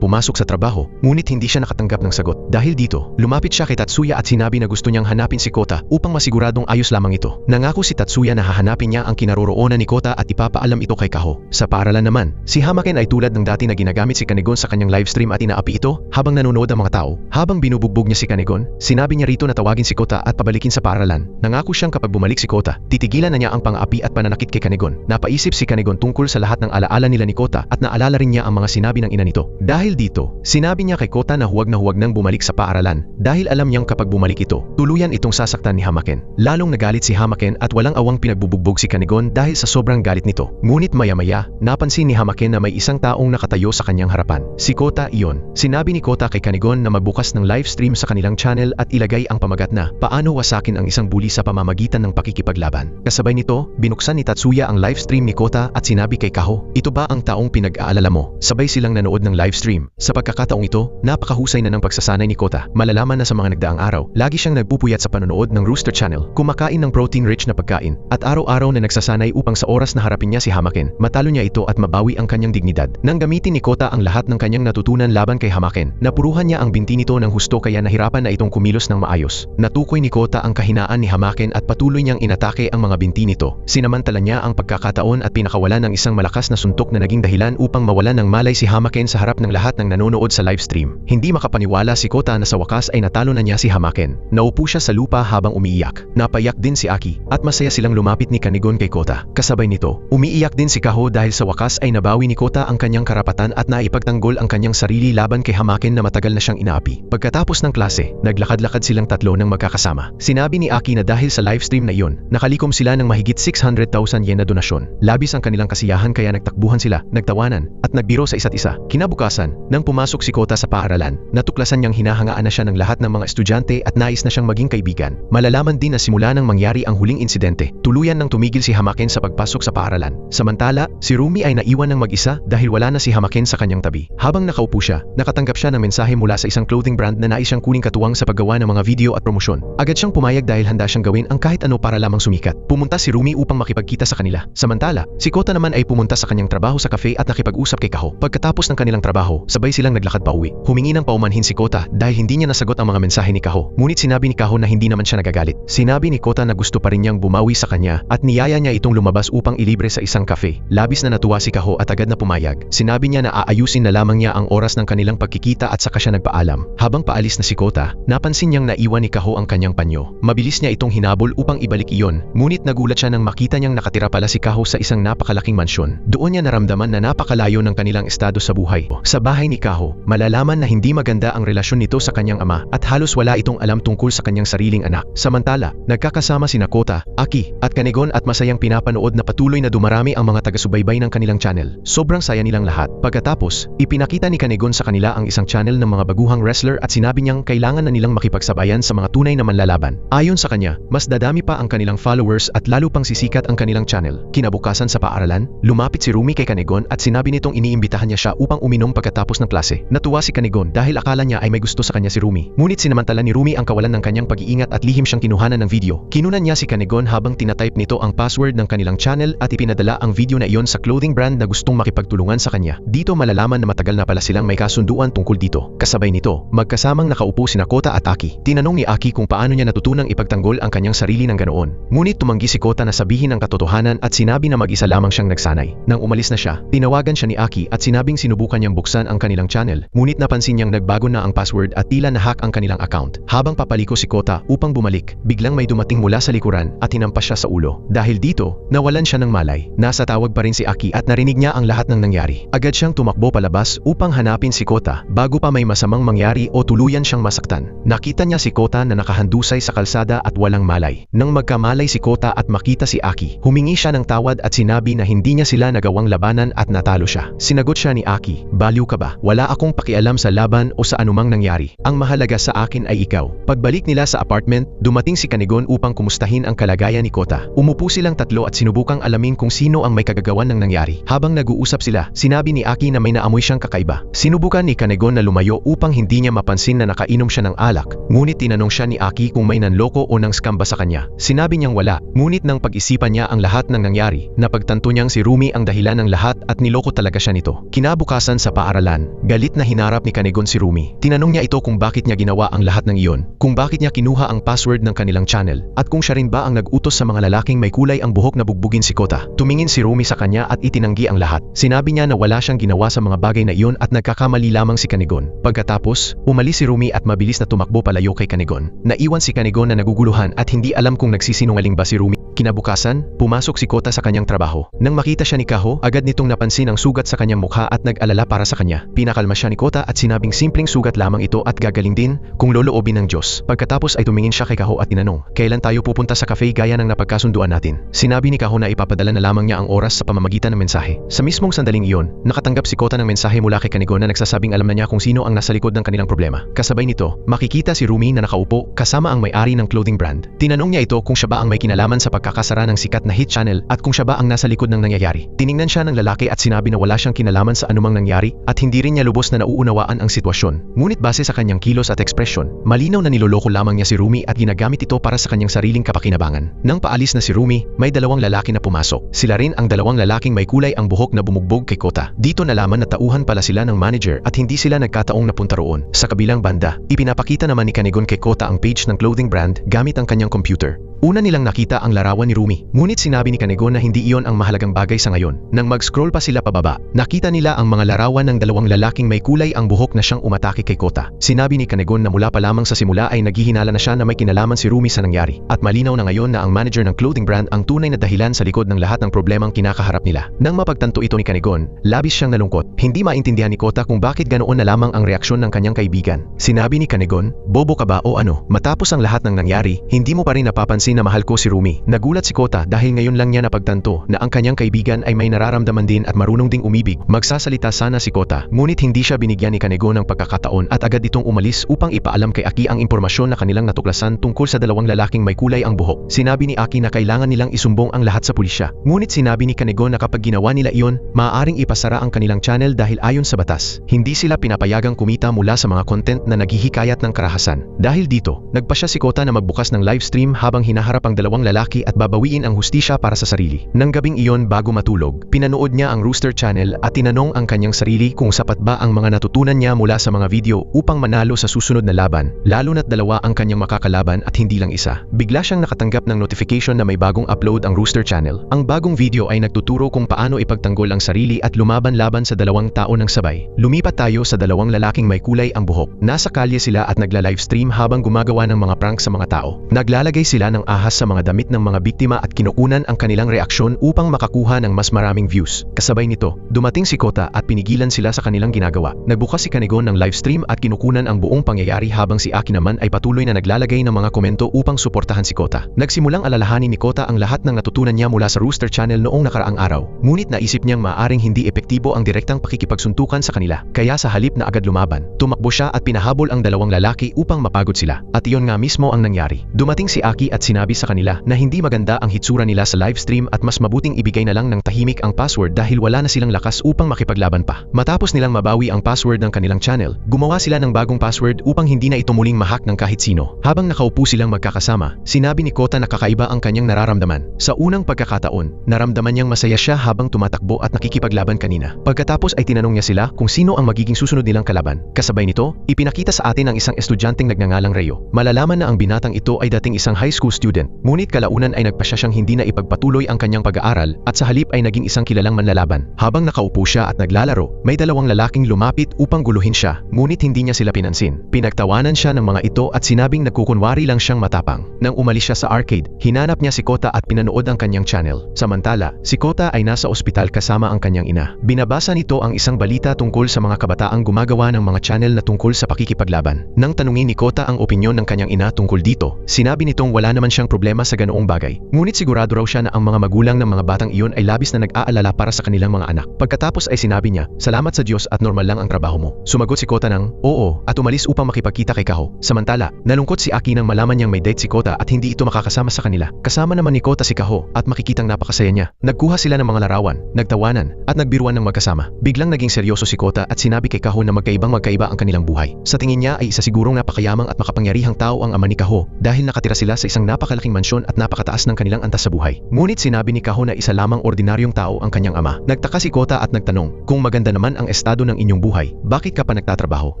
Speaker 1: pumasok sa trabaho, ngunit hindi siya nakatanggap ng sagot. Dahil dito, lumapit siya kay Tatsuya at sinabi na gusto niyang hanapin si Kota upang masiguradong ayos lamang ito. Nangako si Tatsuya na hahanapin niya ang kinaroroonan ni Kota at ipapaalam ito kay Kaho. Sa paaralan naman, si Hamaken ay tulad ng dati na ginagamit si Kanegon sa kanyang livestream at inaapi ito habang nanonood ang mga tao. Habang binubugbog niya si Kanegon, sinabi niya rito na tawagin si Kota at pabalikin sa paaralan. Nangako siyang kapag bumalik si Kota, titigilan na niya ang pang-aapi at pananakit kay Kanegon. Napaisip si Kanegon tungkol sa lahat ng alaala nila ni Kota at naalala rin niya ang mga sinabi ng ina nito. Dahil dito, sinabi niya kay Kota na huwag nang bumalik sa paaralan dahil alam niyang kapag bumalik ito, tuluyan itong sasaktan ni Hamaken. Lalong nagalit si Hamaken at walang awang pinagbubugbog si Kanegon dahil sa sobrang galit nito. Ngunit maya-maya, napansin ni Hamaken na may isang taong nakatayo sa kanyang harapan. Si Kota iyon. Sinabi ni Kota kay Kanegon na magbukas ng live stream sa kanilang channel at ilagay ang pamagat na paano wasakin ang isang bully sa pamamagitan ng pakikipaglaban. Kasabay nito, binuksan ni Tatsuya ang live stream ni Kota at sinabi kay Kaho, "Ito ba ang taong pinag-aalala mo?" Sabay silang nanood ng live stream. Sa pagkakataong ito, napakahusay na ng pagsasanay ni Kota. Malalaman na sa mga nagdaang araw, lagi siyang nagpupuyat sa panonood ng Rooster Channel, kumakain ng protein-rich na pagkain, at araw-araw na nagsasanay upang sa oras na harapin niya si Hamaken, matalo niya ito at mabawi ang kanyang dignidad. Nang gamitin ni Kota ang lahat ng kanyang natutunan laban kay Hamaken, napuruhan niya ang binti nito ng husto kaya nahirapan na itong kumilos ng maayos. Natukoy ni Kota ang kahinaan ni Hamaken at patuloy niyang inatake ang mga binti nito. Sinamantala niya ang pagkakataon at pinakawalan ng isang malakas na suntok na naging dahilan upang mawalan ng malay si Hamaken sa harap ng lahat ng nanonood sa livestream. Hindi makapaniwala si Kota na sa wakas ay natalo na niya si Hamaken. Naupo siya sa lupa habang umiiyak. Napayak din si Aki at masaya silang lumapit ni Kanegon kay Kota. Kasabay nito, umiiyak din si Kaho dahil sa wakas ay nabawi ni Kota ang kanyang karapatan at naipagtanggol ang kanyang sarili laban kay Hamaken na matagal na siyang inaapi. Pagkatapos ng klase, naglakad-lakad silang tatlo ng magkakasama. Sinabi ni Aki na dahil sa livestream na iyon, nakalikom sila ng mahigit 600,000 yen na donasyon. Labis ang kanilang kasiyahan kaya nagtakbuhan sila, nagtawanan, at nagbiro sa isa't isa. Kinabukasan, nang pumasok si Kota sa paaralan, natuklasan niyang hinahangaan na siya ng lahat ng mga estudyante at nais na siyang maging kaibigan. Malalaman din na simula nang mangyari ang huling insidente, tuluyan nang tumigil si Hamaken sa pagpasok sa paaralan. Samantala, si Rumi ay naiwan ng mag-isa dahil wala na si Hamaken sa kanyang tabi. Habang nakaupo siya, nakatanggap siya ng mensahe mula sa isang clothing brand na nais siyang kuning katuwang sa paggawa ng mga video at promosyon. Agad siyang pumayag dahil handa siyang gawin ang kahit ano para lamang sumikat. Pumunta si Rumi upang makipagkita sa kanila. Samantala, si Kota naman ay pumunta sa kanyang trabaho sa cafe at nakipag-usap kay Kaho. Pagkatapos ng kanilang trabaho, sabay silang naglakad pauwi. Humingi ng paumanhin si Kota dahil hindi niya nasagot ang mga mensahe ni Kaho. Ngunit sinabi ni Kaho na hindi naman siya nagagalit. Sinabi ni Kota na gusto pa rin niyang bumawi sa kanya at niyaya niya itong lumabas upang ilibre sa isang cafe. Labis na natuwa si Kaho at agad na pumayag. Sinabi niya na aayusin na lamang niya ang oras ng kanilang pagkikita at saka siya nagpaalam. Habang paalis na si Kota, napansin niyang naiwan ni Kaho ang kanyang panyo. Mabilis niya itong hinabol upang ibalik iyon. Ngunit nagulat siya nang makita niyang nakatira pala si Kaho sa isang napakalaking mansyon. Doon niya naramdaman na napakalayo ng kanilang estado sa buhay. Sa bahay ni Kaho, malalaman na hindi maganda ang relasyon nito sa kanyang ama at halos wala itong alam tungkol sa kanyang sariling anak. Samantala, nagkakasama sina Kota, Aki, at Kanegon at masayang pinapanood na patuloy na dumarami ang mga taga-subaybay ng kanilang channel. Sobrang saya nilang lahat. Pagkatapos, ipinakita ni Kanegon sa kanila ang isang channel ng mga baguhang wrestler at sinabi niyang kailangan na nilang makipagsabayan sa mga tunay na manlalaban. Ayon sa kanya, mas dadami pa ang kanilang followers at lalo pang sisikat ang kanilang channel. Kinabukasan sa paaralan, lumapit si Rumi kay Kanegon at sinabi nitong iniimbitahan niya siya upang uminom pagkatapos ng klase. Natuwa si Kanegon dahil akala niya ay may gusto sa kanya si Rumi. Ngunit sinamantala ni Rumi ang kawalan ng kanyang pag-iingat at lihim siyang kinuhanan ng video. Kinunan niya si Kanegon habang tinatype nito ang password ng kanilang channel at ipinadala ang video na iyon sa clothing brand na gustong makipagtulungan sa kanya. Dito malalaman na matagal na pala silang may kasunduan tungkol dito. Kasabay nito, magkasamang nakaupo sina Kota at Aki. Tinanong ni Aki kung paano niya natutunang ipagtanggol ang kanyang sarili ng ganoon. Ngunit tumanggi si Kota na sabihin ang katotohanan at sinabi na mag-isa lamang siyang nagsanay. Nang umalis na siya, tinawagan siya ni Aki at sinabing sinubukan niyang buksan ang kanilang channel. Ngunit napansin niyang nagbago na ang password at tila na-hack ang kanilang account. Habang papaliko si Kota upang bumalik, biglang may dumating mula sa likuran at hinampas siya sa ulo. Dahil dito, nawalan siya ng malay. Nasa tawag pa rin si Aki at narinig niya ang lahat ng nangyari. Agad siyang tumakbo palabas upang hanapin si Kota bago pa may masamang mangyari o tuluyan siyang masaktan. Nakita niya si Kota na nakahandusay sa kalsada at walang malay. Nang magkamalay si Kota at makita si Aki, humingi siya ng tawad at sinabi na hindi niya sila nagawang labanan at natalo siya. Sinagot siya ni Aki, "Baliw ka ba? Wala akong pakialam sa laban o sa anumang nangyari. Ang mahalaga sa akin ay ikaw." Pagbalik nila sa apartment, dumating si Kanegon upang kumustahin ang kalagayan ni Kota. Umupo silang tatlo at sinubukang alamin kung sino ang may kagagawan ng nangyari. Aki. Habang nag-uusap sila, sinabi ni Aki na may naamoy siyang kakaiba. Sinubukan ni Kanegon na lumayo upang hindi niya mapansin na nakainom siya ng alak. Ngunit tinanong siya ni Aki kung may nanloko o nang scam ba sa kanya. Sinabi niyang wala. Ngunit nang pag-isipan niya ang lahat ng nangyari, napagtanto niyang si Rumi ang dahilan ng lahat at niloko talaga siya nito. Kinabukasan sa paaralan, galit na hinarap ni Kanegon si Rumi. Tinanong niya ito kung bakit niya ginawa ang lahat ng iyon, kung bakit niya kinuha ang password ng kanilang channel, at kung siya rin ba ang nag-utos sa mga lalaking may kulay ang buhok na bugbugin si Kota. Tumingin si Rumi sa kanya at itinanggi ang lahat. Sinabi niya na wala siyang ginawa sa mga bagay na iyon at nagkakamali lamang si Kanegon. Pagkatapos, umalis si Rumi at mabilis na tumakbo palayo kay Kanegon. Naiwan si Kanegon na naguguluhan at hindi alam kung nagsisinungaling ba si Rumi. Kinabukasan, pumasok si Kota sa kanyang trabaho. Nang makita siya ni Kaho, agad nitong napansin ang sugat sa kanyang mukha at nag-alala para sa kanya. Pinakalma siya ni Kota at sinabing simpleng sugat lamang ito at gagaling din kung loloobin ng Diyos. Pagkatapos ay tumingin siya kay Kaho at tinanong, kailan tayo pupunta sa cafe gaya ng napagkasunduan natin? Sinabi ni Kaho na ipapadala na lamang niya ang oras sa pamamagitan ng mensahe. Sa mismong sandaling iyon, nakatanggap si Kota ng mensahe mula kay Kanegon na nagsasabing alam na niya kung sino ang nasa likod ng kanilang problema. Kasabay nito, makikita si Rumi na nakaupo kasama ang may-ari ng clothing brand. Tinanong niya ito kung siya ba ang may kinalaman sa pagkakasara ng sikat na hit channel at kung siya ba ang nasa likod ng nangyayari. Tiningnan siya ng lalaki at sinabi na wala siyang kinalaman sa anumang nangyari at hindi rin niya lubos na nauunawaan ang sitwasyon. Ngunit base sa kanyang kilos at ekspresyon, malinaw na niloloko lamang niya si Rumi at ginagamit ito para sa kanyang sariling kapakinabangan. Nang paalis na si Rumi, may dalawang lalaki na pumasok. Sila rin ang dalawang lalaking may kulay ang buhok na bumugbog kay Kota. Dito nalaman na tauhan pala sila ng manager at hindi sila nagkataong napunta roon. Sa kabilang banda, ipinapakita naman ni Kanegon kay Kota ang page ng clothing brand gamit ang kanyang computer. Una nilang nakita ang larawan ni Rumi, ngunit sinabi ni Kanegon na hindi iyon ang mahalagang bagay sa ngayon. Nang mag-scroll pa sila pababa, nakita nila ang mga larawan ng dalawang lalaking may kulay ang buhok na siyang umatake kay Kota. Sinabi ni Kanegon na mula pa lamang sa simula ay naghihinala na siya na may kinalaman si Rumi sa nangyari, at malinaw na ngayon na ang manager ng clothing brand ang tunay na dahilan sa likod ng lahat ng problemang kinakaharap nila. Nang mapagtanto ito ni Kanegon, labis siyang nalungkot. Hindi maintindihan ni Kota kung bakit ganoon na lamang ang reaksyon ng kanyang kaibigan. Sinabi ni Kanegon, bobo ka ba o ano? Matapos ang lahat ng nangyari, hindi mo pa rin napapansin na mahal ko si Rumi. Nagulat si Kota dahil ngayon lang niya napagtanto na ang kanyang kaibigan ay may nararamdaman din at marunong ding umibig. Magsasalita sana si Kota, ngunit hindi siya binigyan ni Kanegon ng pagkakataon at agad itong umalis upang ipaalam kay Aki ang impormasyon na kanilang natuklasan tungkol sa dalawang lalaking may kulay ang buhok. Sinabi ni Aki na kailangan nilang isumbong ang lahat sa pulisya. Ngunit sinabi ni Kanegon na kapag ginawa nila iyon, maaaring ipasara ang kanilang channel dahil ayon sa batas, hindi sila pinapayagang kumita mula sa mga content na naghihikayat ng karahasan. Dahil dito, nagpasya si Kota na magbukas ng live stream habang hinaharap ang dalawang lalaki at babawiin ang hustisya para sa sarili. Nang gabing iyon bago matulog, pinanood niya ang Rooster Channel at tinanong ang kanyang sarili kung sapat ba ang mga natutunan niya mula sa mga video upang manalo sa susunod na laban, lalo na't dalawa ang kanyang makakalaban at hindi lang isa. Bigla siyang nakatanggap ng notification na may bagong upload ang Rooster Channel. Ang bagong video ay nagtuturo kung paano ipagtanggol ang sarili at lumaban laban sa dalawang tao ng sabay. Lumipat tayo sa dalawang lalaking may kulay ang buhok. Nasa kalye sila at nagla-livestream habang gumagawa ng mga prank sa mga tao. Naglalagay sila ng ahas sa mga damit ng mga biktima at kinukunan ang kanilang reaksyon upang makakuha ng mas maraming views. Kasabay nito, dumating si Kota at pinigilan sila sa kanilang ginagawa. Nagbukas si Kanegon ng livestream at kinukunan ang buong pangyayari habang si Aki naman ay patuloy na naglalagay ng mga komento upang suportahan si Kota. Nagsimulang alalahanin ni Kota ang lahat ng natutunan niya mula sa Rooster Channel noong nakaraang araw. Ngunit naisip niyang maaaring hindi epektibo ang direktang pakikipagsuntukan sa kanila. Kaya sa halip na agad lumaban, tumakbo siya at pinahabol ang dalawang lalaki upang mapagod sila. At iyon nga mismo ang nangyari. Dumating si Aki at sinabi sa kanila na hindi maganda ang hitsura nila sa livestream at mas mabuting ibigay na lang ng tahimik ang password dahil wala na silang lakas upang makipaglaban pa. Matapos nilang mabawi ang password ng kanilang channel, gumawa sila ng bagong password upang hindi na ito muling mahack ng kahit sino. Habang nakaupo silang magkakasama, sinabi ni Kota na kakaiba ang kanyang nararamdaman. Sa unang pagkakataon, naramdaman niyang masaya siya habang tumatakbo at nakikipaglaban kanina. Pagkatapos ay tinanong niya sila kung sino ang magiging susunod nilang kalaban. Kasabay nito, ipinakita sa atin ang isang estudyanteng nagngangalang Reo. Malalaman na ang binatang ito ay dating isang high school student, ngunit kalaunan ay nagpasya siyang hindi na ipagpatuloy ang kanyang pag-aaral at sa halip ay naging isang kilalang manlalaban. Habang nakaupo siya at naglalaro, may dalawang lalaking lumapit upang guluhin siya, ngunit hindi niya sila pinansin. Pinagtawanan siya ng mga ito at sinabing nagkukunwari lang siyang matapang. Nang umalis siya sa arcade, hinanap niya si Kota at pinanood ang kanyang channel. Samantala, si Kota ay nasa ospital kasama ang kanyang ina. Binabasa nito ang isang balita tungkol sa mga kabataang gumagawa ng mga channel na tungkol sa pakikipaglaban. Nang tanungin ni Kota ang opinyon ng kanyang ina tungkol dito, sinabi nitong wala naman siyang problema sa ganoong bagay. bagay. Ngunit sigurado raw siya na ang mga magulang ng mga batang iyon ay labis na nag-aalala para sa kanilang mga anak. Pagkatapos ay sinabi niya, "Salamat sa Diyos at normal lang ang trabaho mo." Sumagot si Kota ng, "Oo," at umalis upang makipagkita kay Kaho. Samantala, nalungkot si Aki nang malaman niyang may date si Kota at hindi ito makakasama sa kanila. Kasama naman ni Kota si Kaho at makikitang napakasaya niya. Nagkuha sila ng mga larawan, nagtawanan, at nagbiruan ng magkasama. Biglang naging seryoso si Kota at sinabi kay Kaho na magkaiba ang kanilang buhay. Sa tingin niya ay isa sigurong napakayamang at makapangyarihang tao ang ama ni Kaho dahil nakatira sila sa isang napakalaking mansyon at napakataas ng kanilang antas sa buhay. Ngunit sinabi ni Kaho na isa lamang ordinaryong tao ang kanyang ama. Nagtaka si Kota at nagtanong, "Kung maganda naman ang estado ng inyong buhay, bakit ka pa nagtatrabaho?"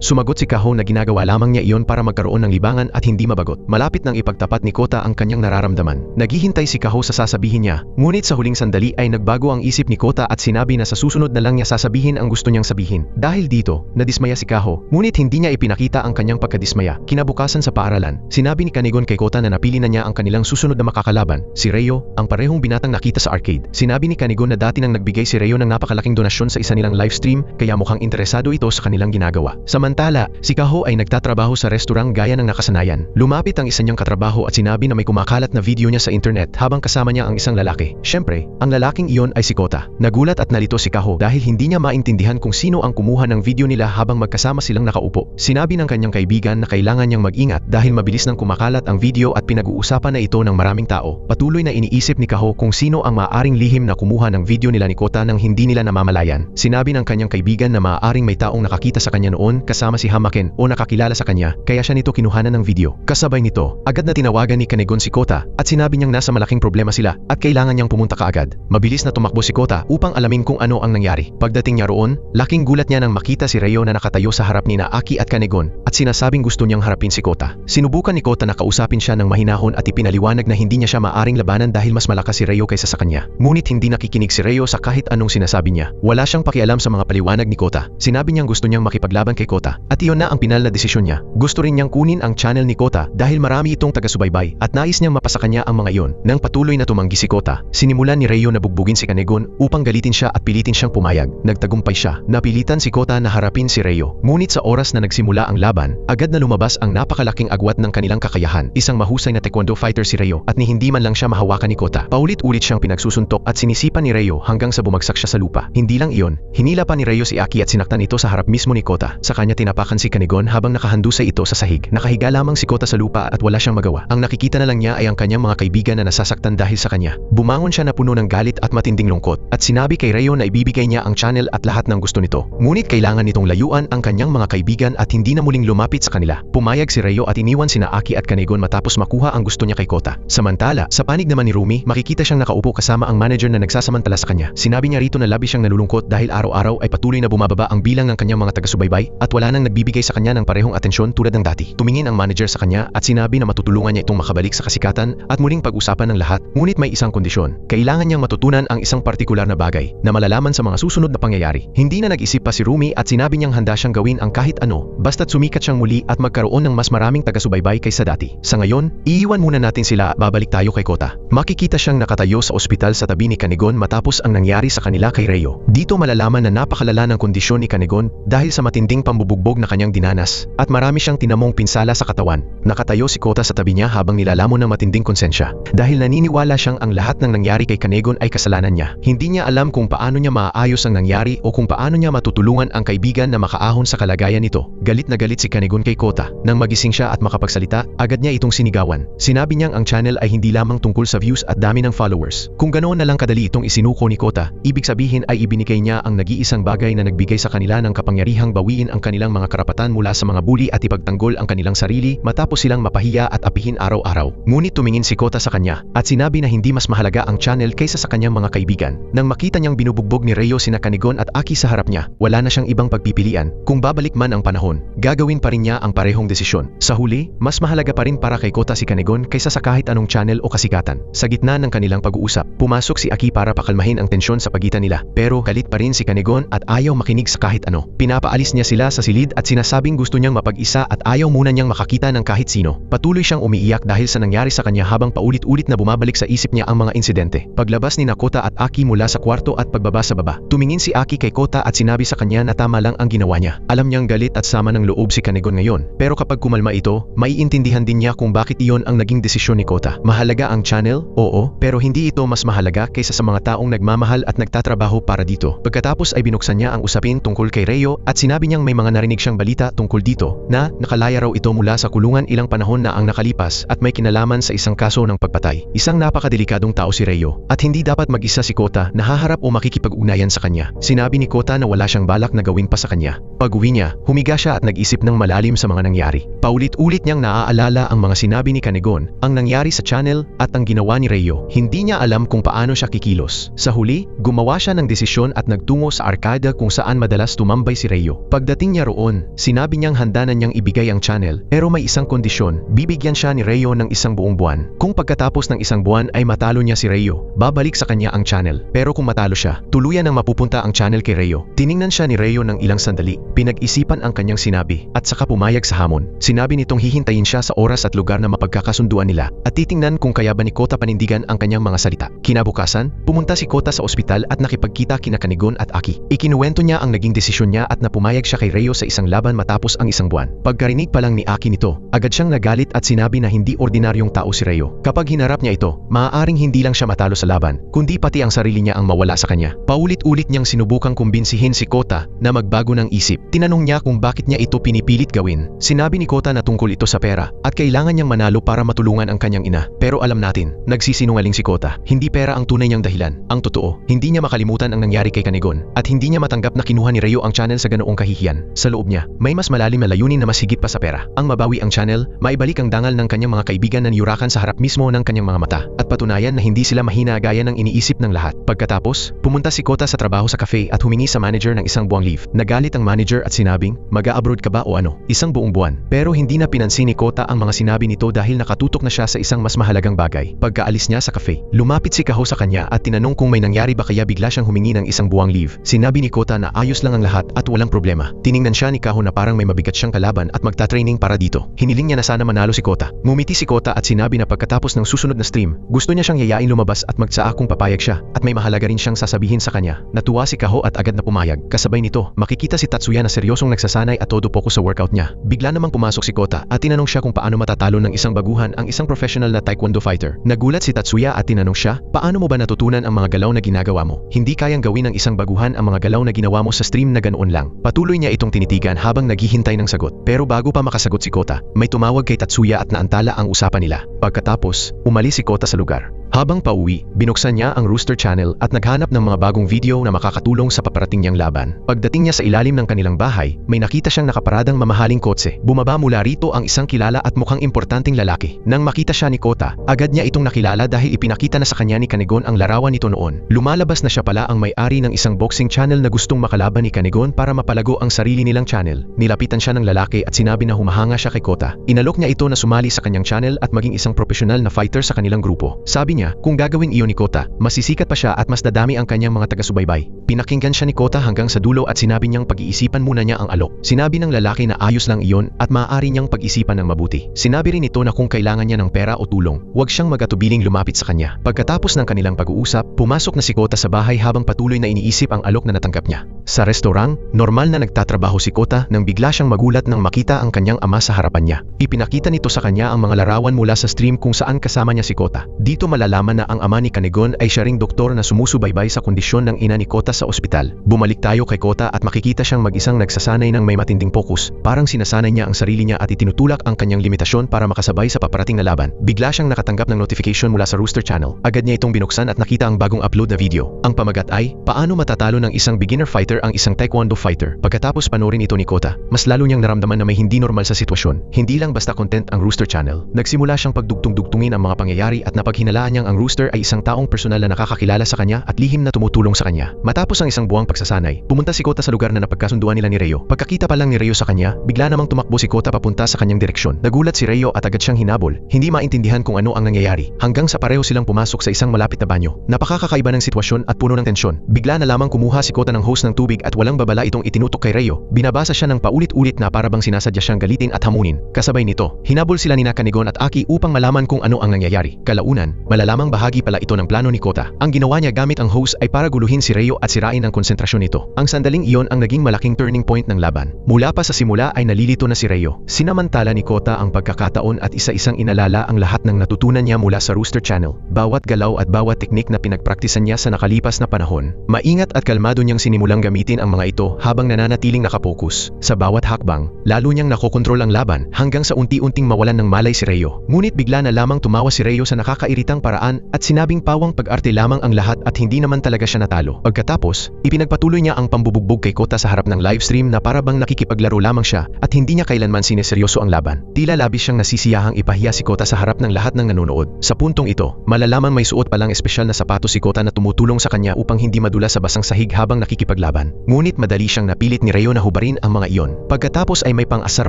Speaker 1: Sumagot si Kaho na ginagawa lamang niya iyon para magkaroon ng libangan at hindi mabagot. Malapit nang ipagtapat ni Kota ang kanyang nararamdaman. Naghihintay si Kaho sa sasabihin niya, ngunit sa huling sandali ay nagbago ang isip ni Kota at sinabi na sa susunod na lang niya sasabihin ang gusto niyang sabihin. Dahil dito, nadismaya si Kaho, ngunit hindi niya ipinakita ang kanyang pagkadismaya. Kinabukasan sa paaralan, sinabi ni Kanegon kay Kota na napili na niya ang kanilang susunod na makakalaban, si Reo, ang parehong binatang nakita sa arcade. Sinabi ni Kanegon na dati nang nagbigay si Reo ng napakalaking donasyon sa isa nilang livestream, kaya mukhang interesado ito sa kanilang ginagawa. Samantala, si Kaho ay nagtatrabaho sa restaurant gaya ng nakasanayan. Lumapit ang isa niyang katrabaho at sinabi na may kumakalat na video niya sa internet habang kasama niya ang isang lalaki. Siyempre, ang lalaking iyon ay si Kota. Nagulat at nalito si Kaho dahil hindi niya maintindihan kung sino ang kumuha ng video nila habang magkasama silang nakaupo. Sinabi ng kanyang kaibigan na kailangan niyang mag-ingat dahil mabilis nang kumakalat ang video at pinag-uusapan na ito ng maraming tao. Patuloy na iniisip ni Kaho kung sino ang maaaring lihim na kumuha ng video nila ni Kota nang hindi nila namamalayan. Sinabi ng kanyang kaibigan na maaaring may taong nakakita sa kanya noon kasama si Hamaken o nakakilala sa kanya, kaya siya nito kinuhanan ng video. Kasabay nito, agad na tinawagan ni Kanegon si Kota at sinabi niyang nasa malaking problema sila at kailangan niyang pumunta kaagad. Mabilis na tumakbo si Kota upang alamin kung ano ang nangyari. Pagdating niya roon, laking gulat niya nang makita si Reo na nakatayo sa harap ni Aki at Kanegon at sinasabing gusto niyang harapin si Kota. Sinubukan ni Kota na kausapin siya ng mahinahon at ipinaliwanag na hindi niya siya maaaring labanan dahil mas malakas si Reo kaysa sa kanya. Ngunit hindi nakikinig si Reo sa kahit anong sinasabi niya. Wala siyang pakialam sa mga paliwanag ni Kota. Sinabi niyang gusto niyang makipaglaban kay Kota at iyon na ang pinal na desisyon niya. Gusto rin niyang kunin ang channel ni Kota dahil marami itong taga-subaybay at nais niyang mapasa kanya ang mga iyon. Nang patuloy na tumanggi si Kota, sinimulan ni Reo na bugbugin si Kanegon upang galitin siya at pilitin siyang pumayag. Nagtagumpay siya. Napilitan si Kota na harapin si Reo. Ngunit sa oras na nagsimula ang laban, agad na lumabas ang napakalaking agwat ng kanilang kakayahan. Isang mahusay na taekwondo fighter si Reo at ni hindi man lang siya mahawakan ni Kota. Paulit-ulit siyang pinagsusuntok at sinisipan ni Reo hanggang sa bumagsak siya sa lupa. Hindi lang iyon, hinila pa ni Reo si Aki at sinaktan ito sa harap mismo ni Kota. Sa kanya tinapakan si Kanegon habang nakahandusay ito sa sahig. Nakahiga lamang si Kota sa lupa at wala siyang magawa. Ang nakikita na lang niya ay ang kanyang mga kaibigan na nasasaktan dahil sa kanya. Bumangon siya na puno ng galit at matinding lungkot at sinabi kay Reo na ibibigay niya ang channel at lahat ng gusto nito. Ngunit kailangan nitong layuan ang kanyang mga kaibigan at hindi na muling lumapit sa kanila. Pumayag si Reo at iniwan sina Aki at Kanegon matapos makuha ang gusto niya kay Kota. Samantala, sa panig naman ni Rumi, makikita siyang nakaupo kasama ang manager na nagsasamantala sa kanya. Sinabi niya rito na labis siyang nalulungkot dahil araw-araw ay patuloy na bumababa ang bilang ng kanyang mga taga-subaybay at wala nang nagbibigay sa kanya ng parehong atensyon tulad ng dati. Tumingin ang manager sa kanya at sinabi na matutulungan niya itong makabalik sa kasikatan at muling pag-usapan ng lahat, ngunit may isang kondisyon. Kailangan niyang matutunan ang isang partikular na bagay na malalaman sa mga susunod na pangyayari. Hindi na nag-isip pa si Rumi at sinabi niyang handa siyang gawin ang kahit ano basta't sumikat siyang muli at magkaroon ng mas maraming taga-subaybay kaysa dati. Sa ngayon, iiwan muna natin sila at babalik tayo kay Kota. Makikita siyang nakatayo sa ospital sa tabi ni Kanegon matapos ang nangyari sa kanila kay Reo. Dito malalaman na napakalala ng kondisyon ni Kanegon dahil sa matinding pambubugbog na kanyang dinanas at marami siyang tinamong pinsala sa katawan. Nakatayo si Kota sa tabi niya habang nilalamon ng matinding konsensya. Dahil naniniwala siyang ang lahat ng nangyari kay Kanegon ay kasalanan niya. Hindi niya alam kung paano niya maaayos ang nangyari o kung paano niya matutulungan ang kaibigan na makaahon sa kalagayan nito. Galit na galit si Kanegon kay Kota. Nang magising siya at makapagsalita, agad niya itong sinigawan. Sinabi niyang ang channel ay hindi lamang tungkol sa views at dami ng followers. Kung ganoon na lang kadali itong isinuko ni Kota, ibig sabihin ay ibinigay niya ang nag-iisang bagay na nagbigay sa kanila ng kapangyarihang bawiin ang kanilang mga karapatan mula sa mga bully at ipagtanggol ang kanilang sarili matapos silang mapahiya at apihin araw-araw. Ngunit tumingin si Kota sa kanya at sinabi na hindi mas mahalaga ang channel kaysa sa kanyang mga kaibigan. Nang makita niyang binubugbog ni Reo sina Kanegon at Aki sa harap niya, wala na siyang ibang pagpipilian. Kung babalik man ang panahon, gagawin pa rin niya ang parehong desisyon. Sa huli, mas mahalaga pa rin para kay Kota si Kanegon kaysa sa kahit anong channel o kasikatan. Sa gitna ng kanilang pag-uusap, pumasok si Aki para pakalmahin ang tensyon sa pagitan nila. Pero galit pa rin si Kanegon at ayaw makinig sa kahit ano. Pinapaalis niya sila sa silid at sinasabing gusto niyang mapag-isa at ayaw muna niyang makakita ng kahit sino. Patuloy siyang umiiyak dahil sa nangyari sa kanya habang paulit-ulit na bumabalik sa isip niya ang mga insidente. Paglabas ni Kota at Aki mula sa kwarto at pagbaba sa baba, tumingin si Aki kay Kota at sinabi sa kanya na tama lang ang ginawa niya. Alam niyang galit at sama ng loob si Kanegon ngayon, pero kapag kumalma ito, maiintindihan din niya kung bakit iyon ang naging desisyon ni Kota. Mahalaga Mahalaga ang channel? Oo, pero hindi ito mas mahalaga kaysa sa mga taong nagmamahal at nagtatrabaho para dito. Pagkatapos ay binuksan niya ang usapin tungkol kay Rheo at sinabi niyang may mga narinig siyang balita tungkol dito na nakalaya raw ito mula sa kulungan ilang panahon na ang nakalipas at may kinalaman sa isang kaso ng pagpatay. Isang napakadelikadong tao si Rheo at hindi dapat mag-isa si Kota na haharap o makikipag-ugnayan sa kanya. Sinabi ni Kota na wala siyang balak na gawin pa sa kanya. Pag-uwi niya, humiga siya at nag-isip ng malalim sa mga nangyari. Paulit-ulit niyang naaalala ang mga sinabi ni Kanegon, ang nangyari sa channel at ang ginawa ni Rheo. Hindi niya alam kung paano siya kikilos. Sa huli, gumawa siya ng desisyon at nagtungo sa arkada kung saan madalas tumambay si Rheo. Pagdating niya roon, sinabi niyang handa na niyang ibigay ang channel pero may isang kondisyon, bibigyan siya ni Rheo ng isang buong buwan. Kung pagkatapos ng isang buwan ay matalo niya si Rheo, babalik sa kanya ang channel. Pero kung matalo siya, tuluyan nang mapupunta ang channel kay Rheo. Tiningnan siya ni Rheo ng ilang sandali, pinag-isipan ang kanyang sinabi at saka pumayag sa hamon. Sinabi nitong hihintayin siya sa oras at lugar na mapagkakasunduan nila at titingnan kung kaya ba ni Kota panindigan ang kanyang mga salita. Kinabukasan, pumunta si Kota sa ospital at nakipagkita kina Kanegon at Aki. Ikinuwento niya ang naging desisyon niya at napumayag siya kay Rheo sa isang laban matapos ang isang buwan. Pagkarinig pa lang ni Aki nito, agad siyang nagalit at sinabi na hindi ordinaryong tao si Rheo. Kapag hinarap niya ito, maaaring hindi lang siya matalo sa laban, kundi pati ang sarili niya ang mawala sa kanya. Paulit-ulit niyang sinubukang kumbinsihin si Kota na magbago ng isip. Tinanong niya kung bakit niya ito pinipilit gawin. Sinabi ni Kota na tungkol ito sa pera at kailangan niyang manalo para matulungan ang kanyang ina. Pero alam natin, nagsisinungaling si Kota. Hindi pera ang tunay niyang dahilan. Ang totoo, hindi niya makalimutan ang nangyari kay Kanegon at hindi niya matanggap na kinuha ni Rheo ang channel sa ganoong kahihiyan. Sa loob niya, may mas malalim na layunin na mas higit pa sa pera. Ang mabawi ang channel, maibalik ang dangal ng kanyang mga kaibigan na niyurakan sa harap mismo ng kanyang mga mata at patunayan na hindi sila mahina gaya ng iniisip ng lahat. Pagkatapos, pumunta si Kota sa trabaho sa cafe at humingi sa manager ng isang buwang leave. Nagalit ang manager at sinabing, mag-a-abroad ka ba o ano? Isang buong buwan. Pero hindi na pinansin ni Kota ang mga sinabi nito dahil nakatutok na siya sa isang mas mahalagang bagay. Pagkaalis niya sa cafe, lumapit si Kaho sa kanya at tinanong kung may nangyari ba kaya bigla siyang humingi ng isang buwang leave. Sinabi ni Kota na ayos lang ang lahat at walang problema. Tiningnan siya ni Kaho na parang may mabigat siyang kalaban at magta-training para dito. Hiniling niya na sana manalo si Kota. Ngumiti si Kota at sinabi na pagkatapos ng susunod na stream, gusto niya siyang yayain lumabas at magtsaa kung papayag siya at may mahalaga rin siyang sasabihin sa kanya. Natuwa si Kaho at agad na pumayag. Kasabay nito, makikita si Tatsuya na seryosong nagsasanay at todo focus sa workout niya. Bigla namang pumasok si Kota at tinanong siya kung paano matatalo ng isang baguhan ang isang professional na taekwondo fighter. Nagulat si Tatsuya at tinanong siya, paano mo ba natutunan ang mga galaw na ginagawa mo? Hindi kayang gawin ng isang baguhan ang mga galaw na ginawa mo sa stream na ganoon lang. Patuloy niya itong tinitigan habang naghihintay ng sagot. Pero bago pa makasagot si Kota, may tumawag kay Tatsuya at naantala ang usapan nila. Pagkatapos, umalis si Kota sa lugar. Habang pauwi, binuksan niya ang Rooster Channel at naghanap ng mga bagong video na makakatulong sa paparating niyang laban. Pagdating niya sa ilalim ng kanilang bahay, may nakita siyang nakaparadang mamahaling kotse. Bumaba mula rito ang isang kilala at mukhang importanteng lalaki. Nang makita siya ni Kota, agad niya itong nakilala dahil ipinakita na sa kanya ni Kanegon ang larawan nito noon. Lumalabas na siya pala ang may-ari ng isang boxing channel na gustong makalaban ni Kanegon para mapalago ang sarili nilang channel. Nilapitan siya ng lalaki at sinabi na humahanga siya kay Kota. Inalok niya ito na sumali sa kanyang channel at maging isang profesional na fighter sa kanilang grupo. Sabi niya, kung gagawin iyon ni Kota, masisikat pa siya at mas dadami ang kanyang mga taga-subaybay. Pinakinggan siya ni Kota hanggang sa dulo at sinabi niyang pag-iisipan muna niya ang alok. Sinabi ng lalaki na ayos lang iyon at maaari niyang pag-isipan ng mabuti. Sinabi rin ito na kung kailangan niya ng pera o tulong, huwag siyang magatubiling lumapit sa kanya. Pagkatapos ng kanilang pag-uusap, pumasok na si Kota sa bahay habang patuloy na iniisip ang alok na natanggap niya. Sa restaurant, normal na nagtatrabaho si Kota nang bigla siyang magulat nang makita ang kanyang ama sa harapan niya. Ipinakita nito sa kanya ang mga larawan mula sa stream kung saan kasama niya si Kota. Dito malalaman na ang ama ni Kanegon ay siya ring doktor na sumusubaybay sa kondisyon ng ina ni Kota sa ospital. Bumalik tayo kay Kota at makikita siyang mag-isang nagsasanay ng may matinding focus. Parang sinasanay niya ang sarili niya at itinutulak ang kanyang limitasyon para makasabay sa paparating na laban. Bigla siyang nakatanggap ng notification mula sa Rooster Channel. Agad niya itong binuksan at nakita ang bagong upload na video. Ang pamagat ay, paano matatalo ng isang beginner fighter ang isang taekwondo fighter. Pagkatapos panoorin ito ni Kota, mas lalo niyang naramdaman na may hindi normal sa sitwasyon. Hindi lang basta content ang Rooster Channel. Nagsimula siyang pagdugtong-dugtungin ang mga pangyayari at napaghinalaan niyang ang Rooster ay isang taong personal na nakakakilala sa kanya at lihim na tumutulong sa kanya. Matapos ang isang buwang pagsasanay, pumunta si Kota sa lugar na napagkasunduan nila ni Rheo. Pagkakita pa lang ni Rheo sa kanya, bigla namang tumakbo si Kota papunta sa kanyang direksyon. Nagulat si Rheo at agad siyang hinabol. Hindi maintindihan kung ano ang nangyayari. Hanggang sa pareho silang pumasok sa isang malapit na banyo. Napakakakaiba ng sitwasyon at puno ng tensyon. Bigla na lamang kumuha si Kota ng hose ng tubig at walang babala itong itinutok kay Rheo. Binabasa siya ng paulit-ulit na para bang sinasadya siyang galitin at hamunin. Kasabay nito, hinabol sila ni Kanegon at Aki upang malaman kung ano ang nangyayari. Kalaunan, malalaman malalamang bahagi pala ito ng plano ni Kota. Ang ginawa niya gamit ang hose ay para guluhin si Reo at sirain ang konsentrasyon nito. Ang sandaling iyon ang naging malaking turning point ng laban. Mula pa sa simula ay nalilito na si Reo. Sinamantala ni Kota ang pagkakataon at isa-isang inalala ang lahat ng natutunan niya mula sa Rooster Channel. Bawat galaw at bawat teknik na pinagpraktisan niya sa nakalipas na panahon. Maingat at kalmado niyang sinimulang gamitin ang mga ito habang nananatiling nakapokus. Sa bawat hakbang, lalo niyang nakokontrol ang laban hanggang sa unti-unting mawalan ng malay si Reo. Ngunit bigla na lamang tumawa si Reo sa nakakairitang paraan at sinabing pawang pag-arte lamang ang lahat at hindi naman talaga siya natalo. Pagkatapos, ipinagpatuloy niya ang pambubugbog kay Kota sa harap ng livestream na para bang nakikipaglaro lamang siya at hindi niya kailanman sineseryoso ang laban. Tila labis siyang nasisiyahang ipahiya si Kota sa harap ng lahat ng nanonood. Sa puntong ito, malalaman may suot palang espesyal na sapatos si Kota na tumutulong sa kanya upang hindi madula sa basang sahig habang nakikipaglaban. Ngunit madali siyang napilit ni Reo na hubarin ang mga iyon. Pagkatapos ay may pang-asar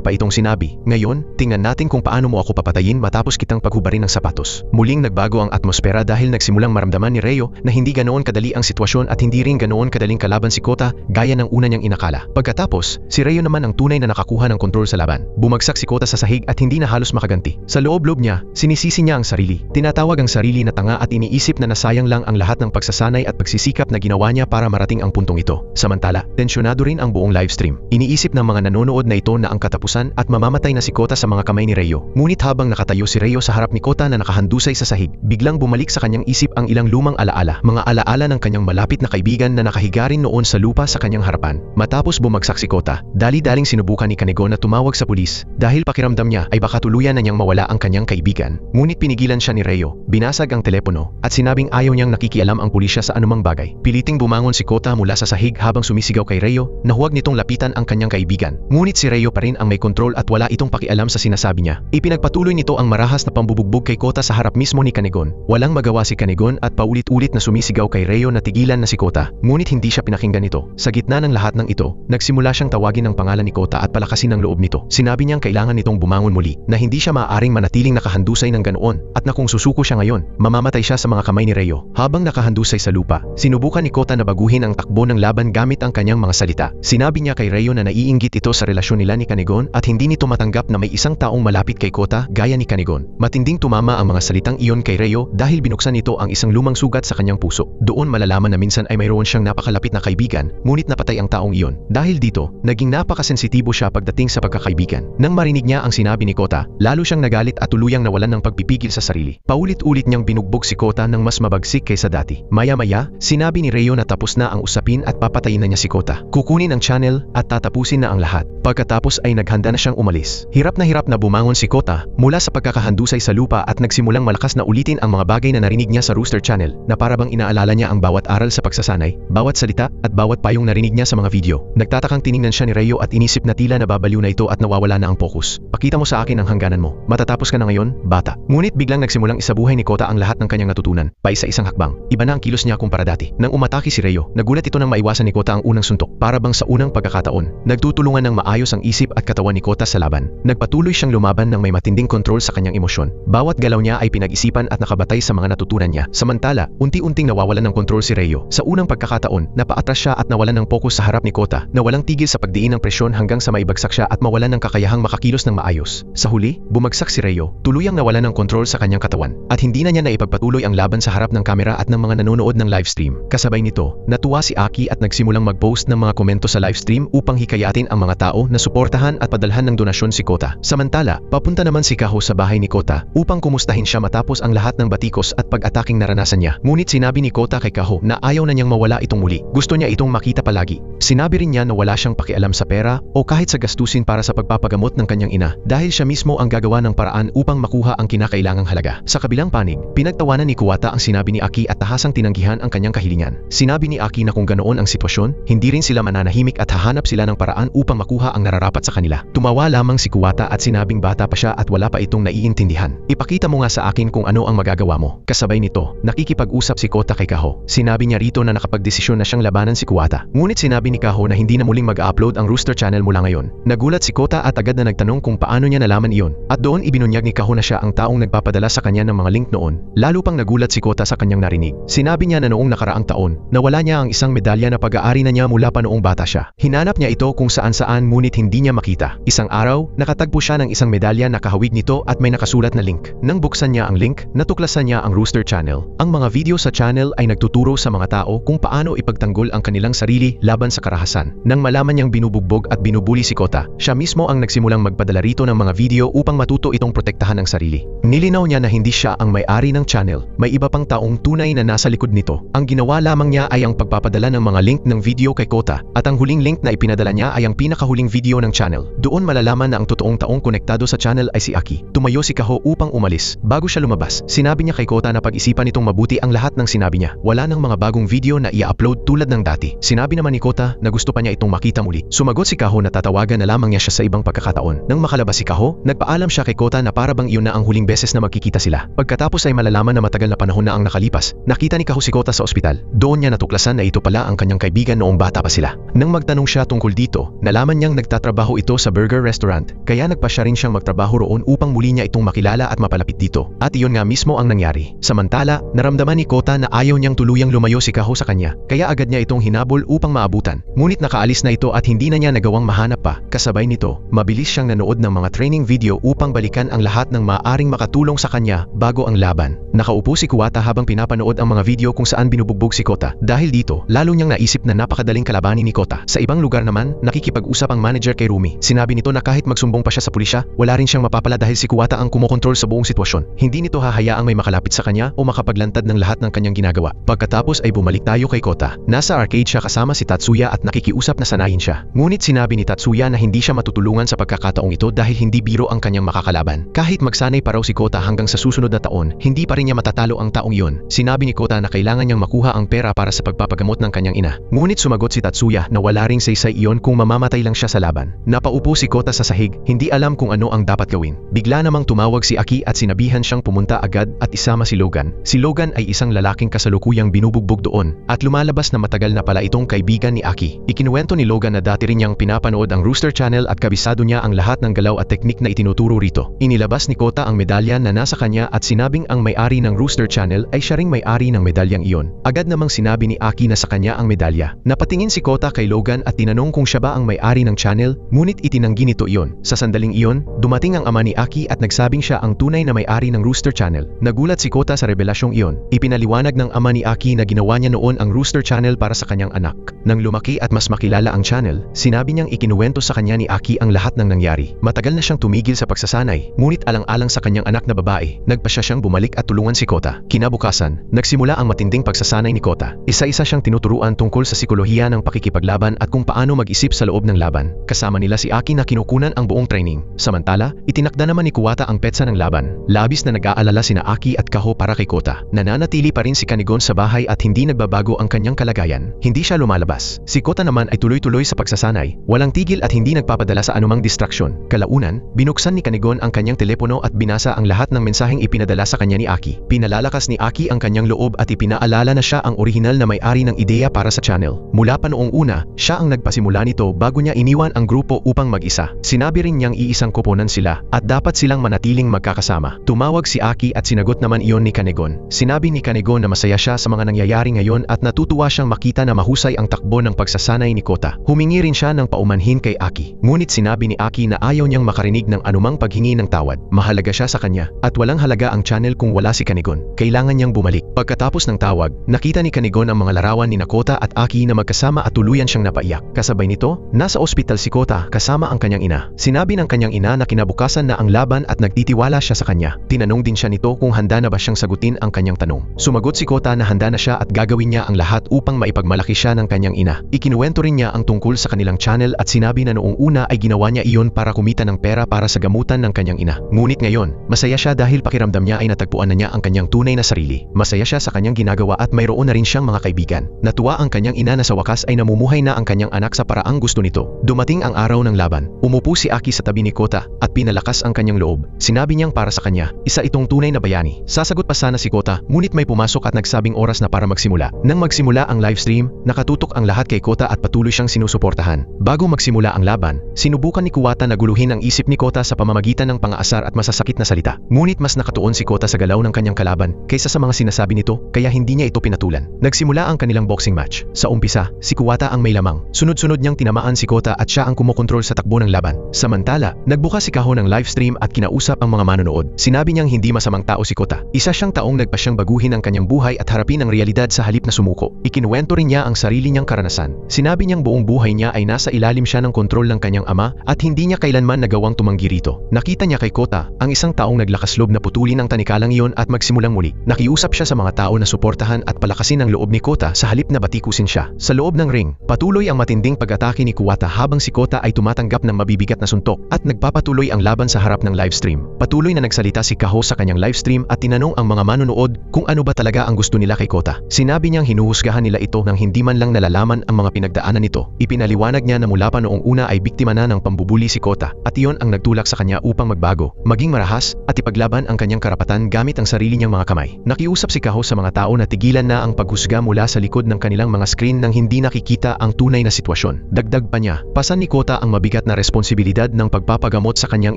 Speaker 1: pa itong sinabi, "Ngayon, tingnan natin kung paano mo ako papatayin matapos kitang paghubarin ng sapatos." Muling nagbago ang atmosfera dahil nagsimulang maramdaman ni Reo na hindi ganoon kadali ang sitwasyon at hindi rin ganoon kadaling kalaban si Kota gaya ng una niyang inakala. Pagkatapos, si Reo naman ang tunay na nakakuha ng kontrol sa laban. Bumagsak si Kota sa sahig at hindi na halos makaganti. Sa loob-loob niya, sinisisi niya ang sarili. Tinatawag ang sarili na tanga at iniisip na nasayang lang ang lahat ng pagsasanay at pagsisikap na ginawa niya para marating ang puntong ito. Samantala, tensyonado rin ang buong livestream. Iniisip ng mga nanonood na ito na ang katapusan at mamamatay na si Kota sa mga kamay ni Reo. Ngunit habang nakatayo si Reo sa harap ni Kota na nakahandusay sa sahig, biglang bumalik sa kanyang isip ang ilang lumang alaala. Mga alaala ng kanyang malapit na kaibigan na nakahiga rin noon sa lupa sa kanyang harapan. Matapos bumagsak si Kota, dali-daling sinubukan ni Kanegon na tumawag sa pulis dahil pakiramdam niya ay baka tuluyan na niyang mawala ang kanyang kaibigan. Ngunit pinigilan siya ni Reo, binasag ang telepono at sinabing ayaw niyang nakikialam ang pulisya sa anumang bagay. Piliting bumangon si Kota mula sa sahig habang sumisigaw kay Reo na huwag nitong lapitan ang kanyang kaibigan. Ngunit si Reo pa rin ang may kontrol at wala itong pakialam sa sinasabi niya. Ipinagpatuloy nito ang marahas na pambubugbog kay Kota sa harap mismo ni Kanegon. Walang magawa si Kanegon at paulit-ulit na sumisigaw kay Reo na tigilan na si Kota. Ngunit hindi siya pinakinggan nito. Sa gitna ng lahat ng ito, nagsimula siyang tawagin ang pangalan ni Kota at palakasin ang loob nito. Sinabi niyang kailangan nitong bumangon muli, na hindi siya maaaring manatiling nakahandusay ng ganoon at na kung susuko siya ngayon, mamamatay siya sa mga kamay ni Reo. Habang nakahandusay sa lupa, sinubukan ni Kota na baguhin ang takbo ng laban gamit ang kanyang mga salita. Sinabi niya kay Reo na naiinggit ito sa relasyon nila ni Kanegon at hindi nito matanggap na may isang taong malapit kay Kota gaya ni Kanegon. Matinding tumama ang mga salitang iyon kay Reo dahil binuksan nito ang isang lumang sugat sa kanyang puso. Doon malalaman na minsan ay mayroon siyang napakalapit na kaibigan, ngunit napatay ang taong iyon. Dahil dito, naging napakasensitibo siya pagdating sa pagkakaibigan. Nang marinig niya ang sinabi ni Kota, lalo siyang nagalit at tuluyang nawalan ng pagpipigil sa sarili. Paulit-ulit niyang binugbog si Kota ng mas mabagsik kaysa dati. Maya-maya, sinabi ni Reo na tapos na ang usapin at papatayin na niya si Kota. Kukunin ang channel at tatapusin na ang lahat. Pagkatapos ay naghanda na siyang umalis. Hirap na bumangon si Kota mula sa pagkakahandusay sa lupa at nagsimulang malakas na ulitin ang mga bagay na narinig niya sa Rooster Channel na parabang inaalala niya ang bawat aral sa pagsasanay, bawat salita at bawat payong narinig niya sa mga video. Nagtatakang tiningnan siya ni Reo at inisip na tila nababaliw na ito at nawawala na ang focus. "Pakita mo sa akin ang hangganan mo. Matatapos ka na ngayon, bata." Ngunit biglang nagsimulang isabuhay ni Kota ang lahat ng kanyang natutunan, paisa-isang hakbang. Iba na ang kilos niya kumpara dati. Nang umatake si Reo, nagulat ito nang maiwasan ni Kota ang unang suntok. Parabang sa unang pagkakataon, nagtutulungan ng maayos ang isip at katawan ni Kota sa laban. Nagpatuloy siyang lumaban ng may matinding kontrol sa kanyang emosyon. Bawat galaw niya ay pinag-isipan at nakabatay sa mga natutunan niya. Samantala, unti-unting nawawalan ng kontrol si Reo. Sa unang pagkakataon, napaatras siya at nawalan ng pokus sa harap ni Kota, na walang tigil sa pagdiin ng presyon hanggang sa maibagsak siya at mawalan ng kakayahang makakilos ng maayos. Sa huli, bumagsak si Reo, tuluyang nawalan ng kontrol sa kanyang katawan, at hindi na niya naipagpatuloy ang laban sa harap ng kamera at ng mga nanonood ng livestream. Kasabay nito, natuwa si Aki at nagsimulang mag-post ng mga komento sa livestream upang hikayatin ang mga tao na suportahan at padalhan ng donasyon si Kota. Samantala, papunta naman si Kaho sa bahay ni Kota upang kumustahin siya matapos ang lahat ng batikos at pag-ataking naranasan niya. Ngunit sinabi ni Kota kay Kaho na ayaw na niyang mawala itong muli. Gusto niya itong makita palagi. Sinabi rin niya na wala siyang pakialam sa pera o kahit sa gastusin para sa pagpapagamot ng kanyang ina dahil siya mismo ang gagawa ng paraan upang makuha ang kinakailangang halaga. Sa kabilang panig, pinagtawanan ni Kuwata ang sinabi ni Aki at tahasang tinanggihan ang kanyang kahilingan. Sinabi ni Aki na kung ganoon ang sitwasyon, hindi rin sila mananahimik at hahanap sila ng paraan upang makuha ang nararapat sa kanila. Tumawa lamang si Kuwata at sinabing bata pa siya at wala pa itong naiintindihan. "Ipakita mo nga sa akin kung ano ang magagawa mo." Kasabay nito, nakikipag-usap si Kota kay Kaho. Sinabi niya rito na nakapagdesisyon na siyang labanan si Kuwata. Ngunit sinabi ni Kaho na hindi na muling mag-upload ang Rooster Channel mula ngayon. Nagulat si Kota at agad na nagtanong kung paano niya nalaman iyon. At doon ibinunyag ni Kaho na siya ang taong nagpapadala sa kanya ng mga link noon. Lalo pang nagulat si Kota sa kanyang narinig. Sinabi niya na noong nakaraang taon, nawala niya ang isang medalya na pag-aari na niya mula pa noong bata siya. Hinanap niya ito kung saan-saan ngunit hindi niya makita. Isang araw, nakatagpo siya ng isang medalya na kahawig nito at may nakasulat na link. Nang buksan niya ang link, natuklasan Natuklasan niya ang Rooster Channel. Ang mga video sa channel ay nagtuturo sa mga tao kung paano ipagtanggol ang kanilang sarili laban sa karahasan. Nang malaman niyang binubugbog at binubuli si Kota, siya mismo ang nagsimulang magpadala rito ng mga video upang matuto itong protektahan ang sarili. Nilinaw niya na hindi siya ang may-ari ng channel, may iba pang taong tunay na nasa likod nito. Ang ginawa lamang niya ay ang pagpapadala ng mga link ng video kay Kota, at ang huling link na ipinadala niya ay ang pinakahuling video ng channel. Doon malalaman na ang totoong taong konektado sa channel ay si Aki. Tumayo si Kaho upang umalis. Bago siya lumabas, sinabi niya kay Kota na pag-isipan nitong mabuti ang lahat ng sinabi niya. Wala nang mga bagong video na i-upload tulad ng dati. Sinabi naman ni Kota na gusto pa niya itong makita muli. Sumagot si Kaho na tatawagan na lamang niya siya sa ibang pagkakataon. Nang makalabas si Kaho, nagpaalam siya kay Kota na para bang iyon na ang huling beses na magkikita sila. Pagkatapos ay malalaman na matagal na panahon na ang nakalipas. Nakita ni Kaho si Kota sa ospital. Doon niya natuklasan na ito pala ang kanyang kaibigan noong bata pa sila. Nang magtanong siya tungkol dito, nalaman niyang nagtatrabaho ito sa burger restaurant, kaya nagpa siya rin siyang magtrabaho roon upang muli niya itong makilala at mapalapit dito. At iyon nga mismo ang nangyari. Samantala, naramdaman ni Kota na ayaw niyang tuluyang lumayo si Kaho sa kanya, kaya agad niya itong hinabol upang maabutan. Ngunit nakaalis na ito at hindi na niya nagawang mahanap pa. Kasabay nito, mabilis siyang nanood ng mga training video upang balikan ang lahat ng maaaring makatulong sa kanya bago ang laban. Nakaupo si Kuwata habang pinapanood ang mga video kung saan binubugbog si Kota. Dahil dito, lalo niyang naisip na napakadaling kalabanin ni Kota. Sa ibang lugar naman, nakikipag-usap ang manager kay Rumi. Sinabi nito na kahit magsumbong pa siya sa pulisya, wala rin siyang mapapala dahil si Kuwata ang kumokontrol sa buong sitwasyon. Hindi nito hahayaang may makalapit sa kanya o makapaglantad ng lahat ng kanyang ginagawa. Pagkatapos ay bumalik tayo kay Kota. Nasa arcade siya kasama si Tatsuya at nakikiusap na sanayin siya. Ngunit sinabi ni Tatsuya na hindi siya matutulungan sa pagkakataong ito dahil hindi biro ang kanyang makakalaban. Kahit magsanay pa raw si Kota hanggang sa susunod na taon, hindi pa rin niya matatalo ang taong iyon. Sinabi ni Kota na kailangan niyang makuha ang pera para sa pagpapagamot ng kanyang ina. Ngunit sumagot si Tatsuya na wala ring saysay iyon kung mamamatay lang siya sa laban. Napaupo si Kota sa sahig, hindi alam kung ano ang dapat gawin. Bigla namang tumawag si Aki at sinabihan siyang pumunta agad at isama si Logan. Si Logan ay isang lalaking kasalukuyang binubugbog doon at lumalabas na matagal na pala itong kaibigan ni Aki. Ikinuwento ni Logan na dati rin niyang pinapanood ang Rooster Channel at kabisado niya ang lahat ng galaw at teknik na itinuturo rito. Inilabas ni Kota ang medalya na nasa kanya at sinabing ang may-ari ng Rooster Channel ay siya ring may-ari ng medalyang iyon. Agad namang sinabi ni Aki na sa kanya ang medalya. Napatingin si Kota kay Logan at tinanong kung siya ba ang may-ari ng channel, ngunit itinanggi nito iyon. Sa sandaling iyon, dumating ang ama ni Aki at nagsabing siya ang tunay na may-ari ng Rooster Channel. Nagulat si Kota sa revelasyong iyon. Ipinaliwanag ng ama ni Aki na ginawa niya noon ang Rooster Channel para sa kanyang anak. Nang lumaki at mas makilala ang channel, sinabi niyang ikinuwento sa kanya ni Aki ang lahat ng nangyari. Matagal na siyang tumigil sa pagsasanay, ngunit alang-alang sa kanyang anak na babae, nagpasya siyang bumalik at tulungan si Kota. Kinabukasan, nagsimula ang matinding pagsasanay ni Kota. Isa-isa siyang tinuturuan tungkol sa sikolohiya ng pakikipaglaban at kung paano mag-isip sa loob ng laban. Kasama nila si Aki na kinukunan ang buong training. Samantala, itinakda naman ni Kuwata ang petsa ng laban. Labis na nag-aalala sina Aki at Kaho para kay Kota. Nananatili pa rin si Kanigon sa bahay at hindi nagbabago ang kanyang kalagayan. Hindi siya lumalabas. Si Kota naman ay tuloy-tuloy sa pagsasanay, walang tigil at hindi nagpapadala sa anumang distraksyon. Kalaunan, binuksan ni Kanigon ang kanyang telepono at binasa ang lahat ng mensaheng ipinadala sa kanya ni Aki. Pinalalakas ni Aki ang kanyang loob at ipinaalala na siya ang orihinal na may-ari ng ideya para sa channel. Mula pa noong una, siya ang nagpasimula nito bago niya iniwan ang grupo upang mag-isa. Sinabi rin niyang iisang koponan sila at dapat silang manatiling magkakasama. Tumawag si Aki at sinagot naman iyon ni Kanigon. Sinabi ni Kanigon na masaya siya sa mga nangyayari ngayon at natutuwa siyang makita na mahusay ang takbo ng pagsasanay ni Kota. Humingi rin siya ng paumanhin kay Aki. Ngunit sinabi ni Aki na ayaw niyang makarinig ng anumang paghingi ng tawad. Mahalaga siya sa kanya at walang halaga ang channel kung wala si Kanigon. Kailangan niyang bumalik. Pagkatapos ng tawag, nakita ni Kanigon ang mga larawan ni Kota at Aki na magkasama at tuluyan siyang napaiyak. Kasabay nito, nasa ospital si Kota kasama ang kanyang ina. Sinabi ng kanyang ina na kinabukasan na ang laban at nagtitiwala siya sa kanya. Tinanong din siya nito kung handa na ba siyang sagutin ang kanyang tanong. Sumagot si Kota na handa na siya at gagawin niya ang lahat upang maipagmalaki siya ng kanyang ina. Ikinuwento rin niya ang tungkol sa kanilang channel at sinabi na noong una ay ginawa niya iyon para kumita ng pera para sa gamutan ng kanyang ina. Ngunit ngayon, masaya siya dahil pakiramdam niya ay natagpuan na niya ang kanyang tunay na sarili. Masaya siya sa kanyang ginagawa at mayroon na rin siyang mga kaibigan. Natuwa ang kanyang ina na sa wakas ay namumuhay na ang kanyang anak sa paraang gusto nito. Dumating ang araw ng laban. Umupo si Aki sa tabi ni Kota at pinalakas ang kanyang loob. Sinabi niyang para sa kanya, isa itong tunay na bayani. Sasagot pa sana si Kota, ngunit may pumasok at nagsabing oras na para magsimula. Nang magsimula ang livestream, nakatutok ang lahat kay Kota at patuloy siyang sinusuportahan. Bago magsimula ang laban, sinubukan ni Kuwata na guluhin ang isip ni Kota sa pamamagitan ng pangaasar at masasakit na salita. Ngunit mas nakatuon si Kota sa galaw ng kanyang kalaban kaysa sa mga sinasabi nito, kaya hindi niya ito pinatulan. Nagsimula ang kanilang boxing match. Sa umpisa, si Kuwata ang may lamang. Sunod-sunod niyang tinamaan si Kota at siya ang kumokontrol sa takbo ng laban. Samantala, nagbukas si Kaho ng livestream at kinausap ang mga manonood. Sinabi niyang hindi masamang tao si Kota. Isa siyang taong nagpasyang baguhin ang kanyang buhay at harapin ang realidad sa halip na sumuko. Ikinuwento rin niya ang sarili niyang karanasan. Sinabi niyang buong buhay niya ay nasa ilalim siya ng kontrol ng kanyang ama at hindi niya kailanman nagawang tumanggi rito. Nakita niya kay Kota ang isang taong naglakas loob na putulin ang tanikalang iyon at magsimulang muli. Nakiusap siya sa mga tao na suportahan at palakasin ang loob ni Kota sa halip na batikusin siya. Sa loob ng ring, patuloy ang matinding pag-atake ni Kuwata habang si Kota ay tumatanggap ng mabibigat na suntok at nagpapatuloy ang laban sa harap ng livestream. Patuloy na nagsalita si Kaho sa kanyang livestream at tinanong ang mga manonood kung ano ba talaga ang gusto nila kay Kota. Sinabi niyang hinuhusgahan nila ito nang hindi man lang nalalaman ang mga pinagdaanan nito. Ipinaliwanag niya na mula pa noong una ay biktima na ng pambubuli si Kota at iyon ang nagtulak sa kanya upang magbago, maging marahas at ipaglaban ang kanyang karapatan gamit ang sarili niyang mga kamay. Nakiusap si Kaho sa mga tao na tigilan na ang paghusga mula sa likod ng kanilang mga screen nang hindi nakikita ang tunay na sitwasyon. Dagdag pa niya, pasan ni Kota ang mabigat na responsibilidad ng pagpapagamot sa kanyang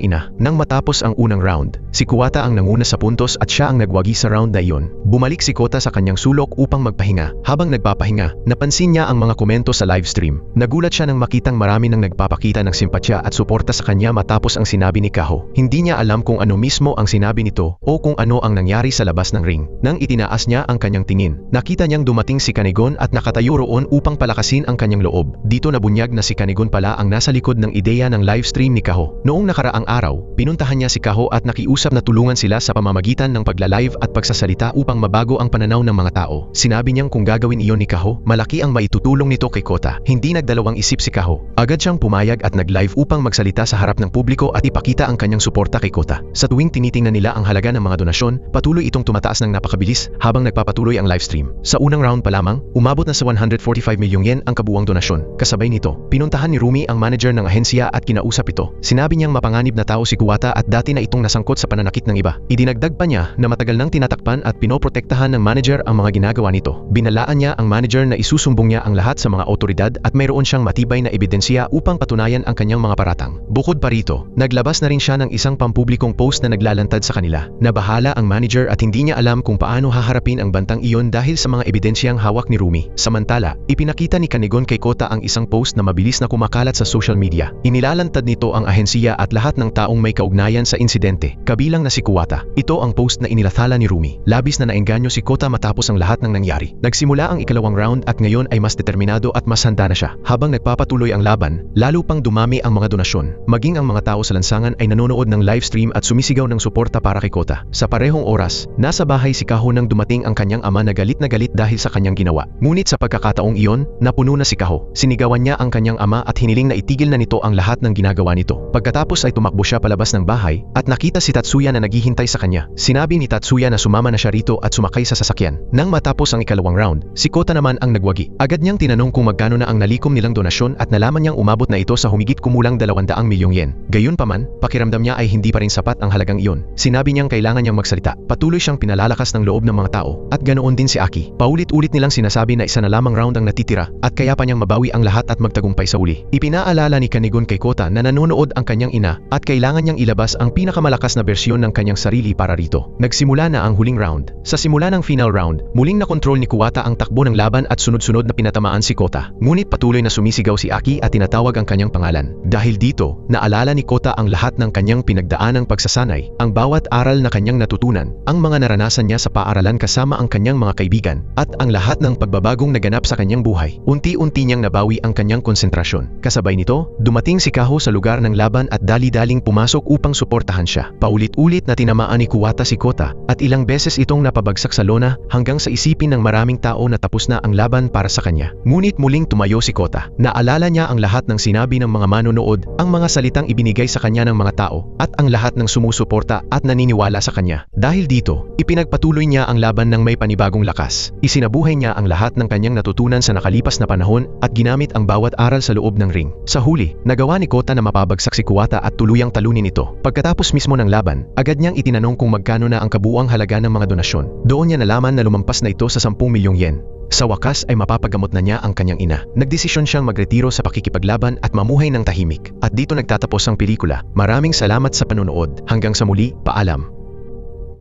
Speaker 1: ina. Nang matapos ang unang round, si Kuwata ang nanguna sa puntos at siya ang nagwagi sa round na iyon. Bumalik si Kota sa kanyang sulok upang magpahinga. Habang nagpapahinga, napansin niya ang mga komento sa livestream. Nagulat siya nang makitang marami nang nagpapakita ng simpatya at suporta sa kanya matapos ang sinabi ni Kaho. Hindi niya alam kung ano mismo ang sinabi nito o kung ano ang nangyari sa labas ng ring. Nang itinaas niya ang kanyang tingin, nakita niyang dumating si Kanigon at nakatayo roon upang palakasin ang kanyang loob. Dito nabunyag na si Kanigon pala ang nasa likod ng ideya ng livestream ni Kaho. Noong nakaraang araw, pinuntahan niya si Kaho at nakiusap na tulungan sila sa pamamagitan ng pagla-live at pagsasalita upang mabago ang pananaw ng mga tao. Sinabi niyang kung gagawin iyon ni Kaho, malaki ang maitutulong nito kay Kota. Hindi nagdalawang isip si Kaho. Agad siyang pumayag at nag-live upang magsalita sa harap ng publiko at ipakita ang kanyang suporta kay Kota. Sa tuwing tinitingnan nila ang halaga ng mga donasyon, patuloy itong tumataas ng napakabilis habang nagpapatuloy ang livestream. Sa unang round pa lamang, umabot na sa 145 milyong yen ang kabuuang donasyon. Kasabay nito, pinuntahan ni Rumi ang manager ng ahensya at kinausap ito. Sinabi niyang mapanganib na tao si Kuwata at dati na itong nasangkot sa pananakit ng iba. Idinagdag pa niya na matagal nang tinatakpan at pinoprotektahan ng manager ang mga ginagawa nito. Binalaan niya ang manager na isusumbong niya ang lahat sa mga otoridad at mayroon siyang matibay na ebidensya upang patunayan ang kanyang mga paratang. Bukod pa rito, naglabas na rin siya ng isang pampublikong post na naglalantad sa kanila. Nabahala ang manager at hindi niya alam kung paano haharapin ang bantang iyon dahil sa mga ebidensyang hawak ni Rumi. Samantala, ipinakita ni Kanigon kay Kota ang isang post na mabilis na kumakalat sa social media. Inilalantad nito ang ahensiya at lahat ng taong may kaugnayan sa insidente, kabilang na si Kuwata. Ito ang post na inilathala ni Rumi. Labis na naengganyo si Kota matapos ang lahat ng nangyari. Nagsimula ang ikalawang round at ngayon ay mas determinado at mas handa na siya. Habang nagpapatuloy ang laban, lalo pang dumami ang mga donasyon. Maging ang mga tao sa lansangan ay nanonood ng livestream at sumisigaw ng suporta para kay Kota. Sa parehong oras, nasa bahay si Kaho nang dumating ang kanyang ama na galit dahil sa kanyang ginawa. Ngunit sa pagkakataong iyon, napuno na si Kaho. Sinigawan niya ang kanyang ama at hiniling na itigil na nito ang lahat ng ginagawa nito. Pagkatapos ay tumakbo siya palabas ng bahay at nakita si Tatsuya na naghihintay sa kanya. Sinabi ni Tatsuya na sumama na siya rito at sumakay sa sasakyan. Nang matapos ang ikalawang round, si Kota naman ang nagwagi. Agad niyang tinanong kung magkano na ang nalikom nilang donasyon at nalaman niyang umabot na ito sa humigit kumulang 200 milyong yen. Gayunpaman, pakiramdam niya ay hindi pa rin sapat ang halagang iyon. Sinabi niyang kailangan niyang magsalita. Patuloy siyang pinalalakas ng loob ng mga tao at ganoon din si Aki. Paulit-ulit nilang sinasabi na isa na lamang round ang natitira at kaya pa niyang mabawi ang lahat at magtagumpay sa uli. Ipinaalala ni Kanigon kay Kota na nanonood ang kanyang ina at kailangan niyang ilabas ang pinakamalakas na bersyon ng kanyang sarili para rito. Nagsimula na ang huling round. Sa simula ng final round, muling nakontrol ni Kuwata ang takbo ng laban at sunod-sunod na pinatamaan si Kota. Ngunit patuloy na sumisigaw si Aki at tinatawag ang kanyang pangalan. Dahil dito, naalala ni Kota ang lahat ng kanyang pinagdaanang pagsasanay, ang bawat aral na kanyang natutunan, ang mga naranasan niya sa paaralan kasama ang kanyang mga kaibigan, at ang lahat ng pagbabagong naganap sa kanyang buhay. Unti-unti niyang nabawi ang kanyang konsentrasyon. Kasabay nito, dumating si Kaho sa lugar ng laban at dali-daling pumasok upang suportahan siya. Paulit-ulit na tinamaan ni Kuwata si Kota at ilang beses itong napabagsak sa lona hanggang sa isipin ng maraming tao na tapos na ang laban para sa kanya. Ngunit muling tumayo si Kota. Naalala niya ang lahat ng sinabi ng mga manonood, ang mga salitang ibinigay sa kanya ng mga tao, at ang lahat ng sumusuporta at naniniwala sa kanya. Dahil dito, ipinagpatuloy niya ang laban ng may panibagong lakas. Isinabuhay niya ang lahat ng kanyang natutunan sa nakalipas na panahon at ginamit ang bawat aral sa loob ng ring. Sa huli, nagawa ni Kota na mapabagsak si Kuwata at tuluyang talunin ito. Pagkatapos mismo ng laban, agad niyang itinanong kung magkano na ang kabuuang halaga ng mga donasyon. Doon niya nalaman na lumampas na ito sa 10 milyong yen. Sa wakas ay mapapagamot na niya ang kanyang ina. Nagdesisyon siyang magretiro sa pakikipaglaban at mamuhay ng tahimik. At dito nagtatapos ang pelikula. Maraming salamat sa panonood. Hanggang sa muli, paalam.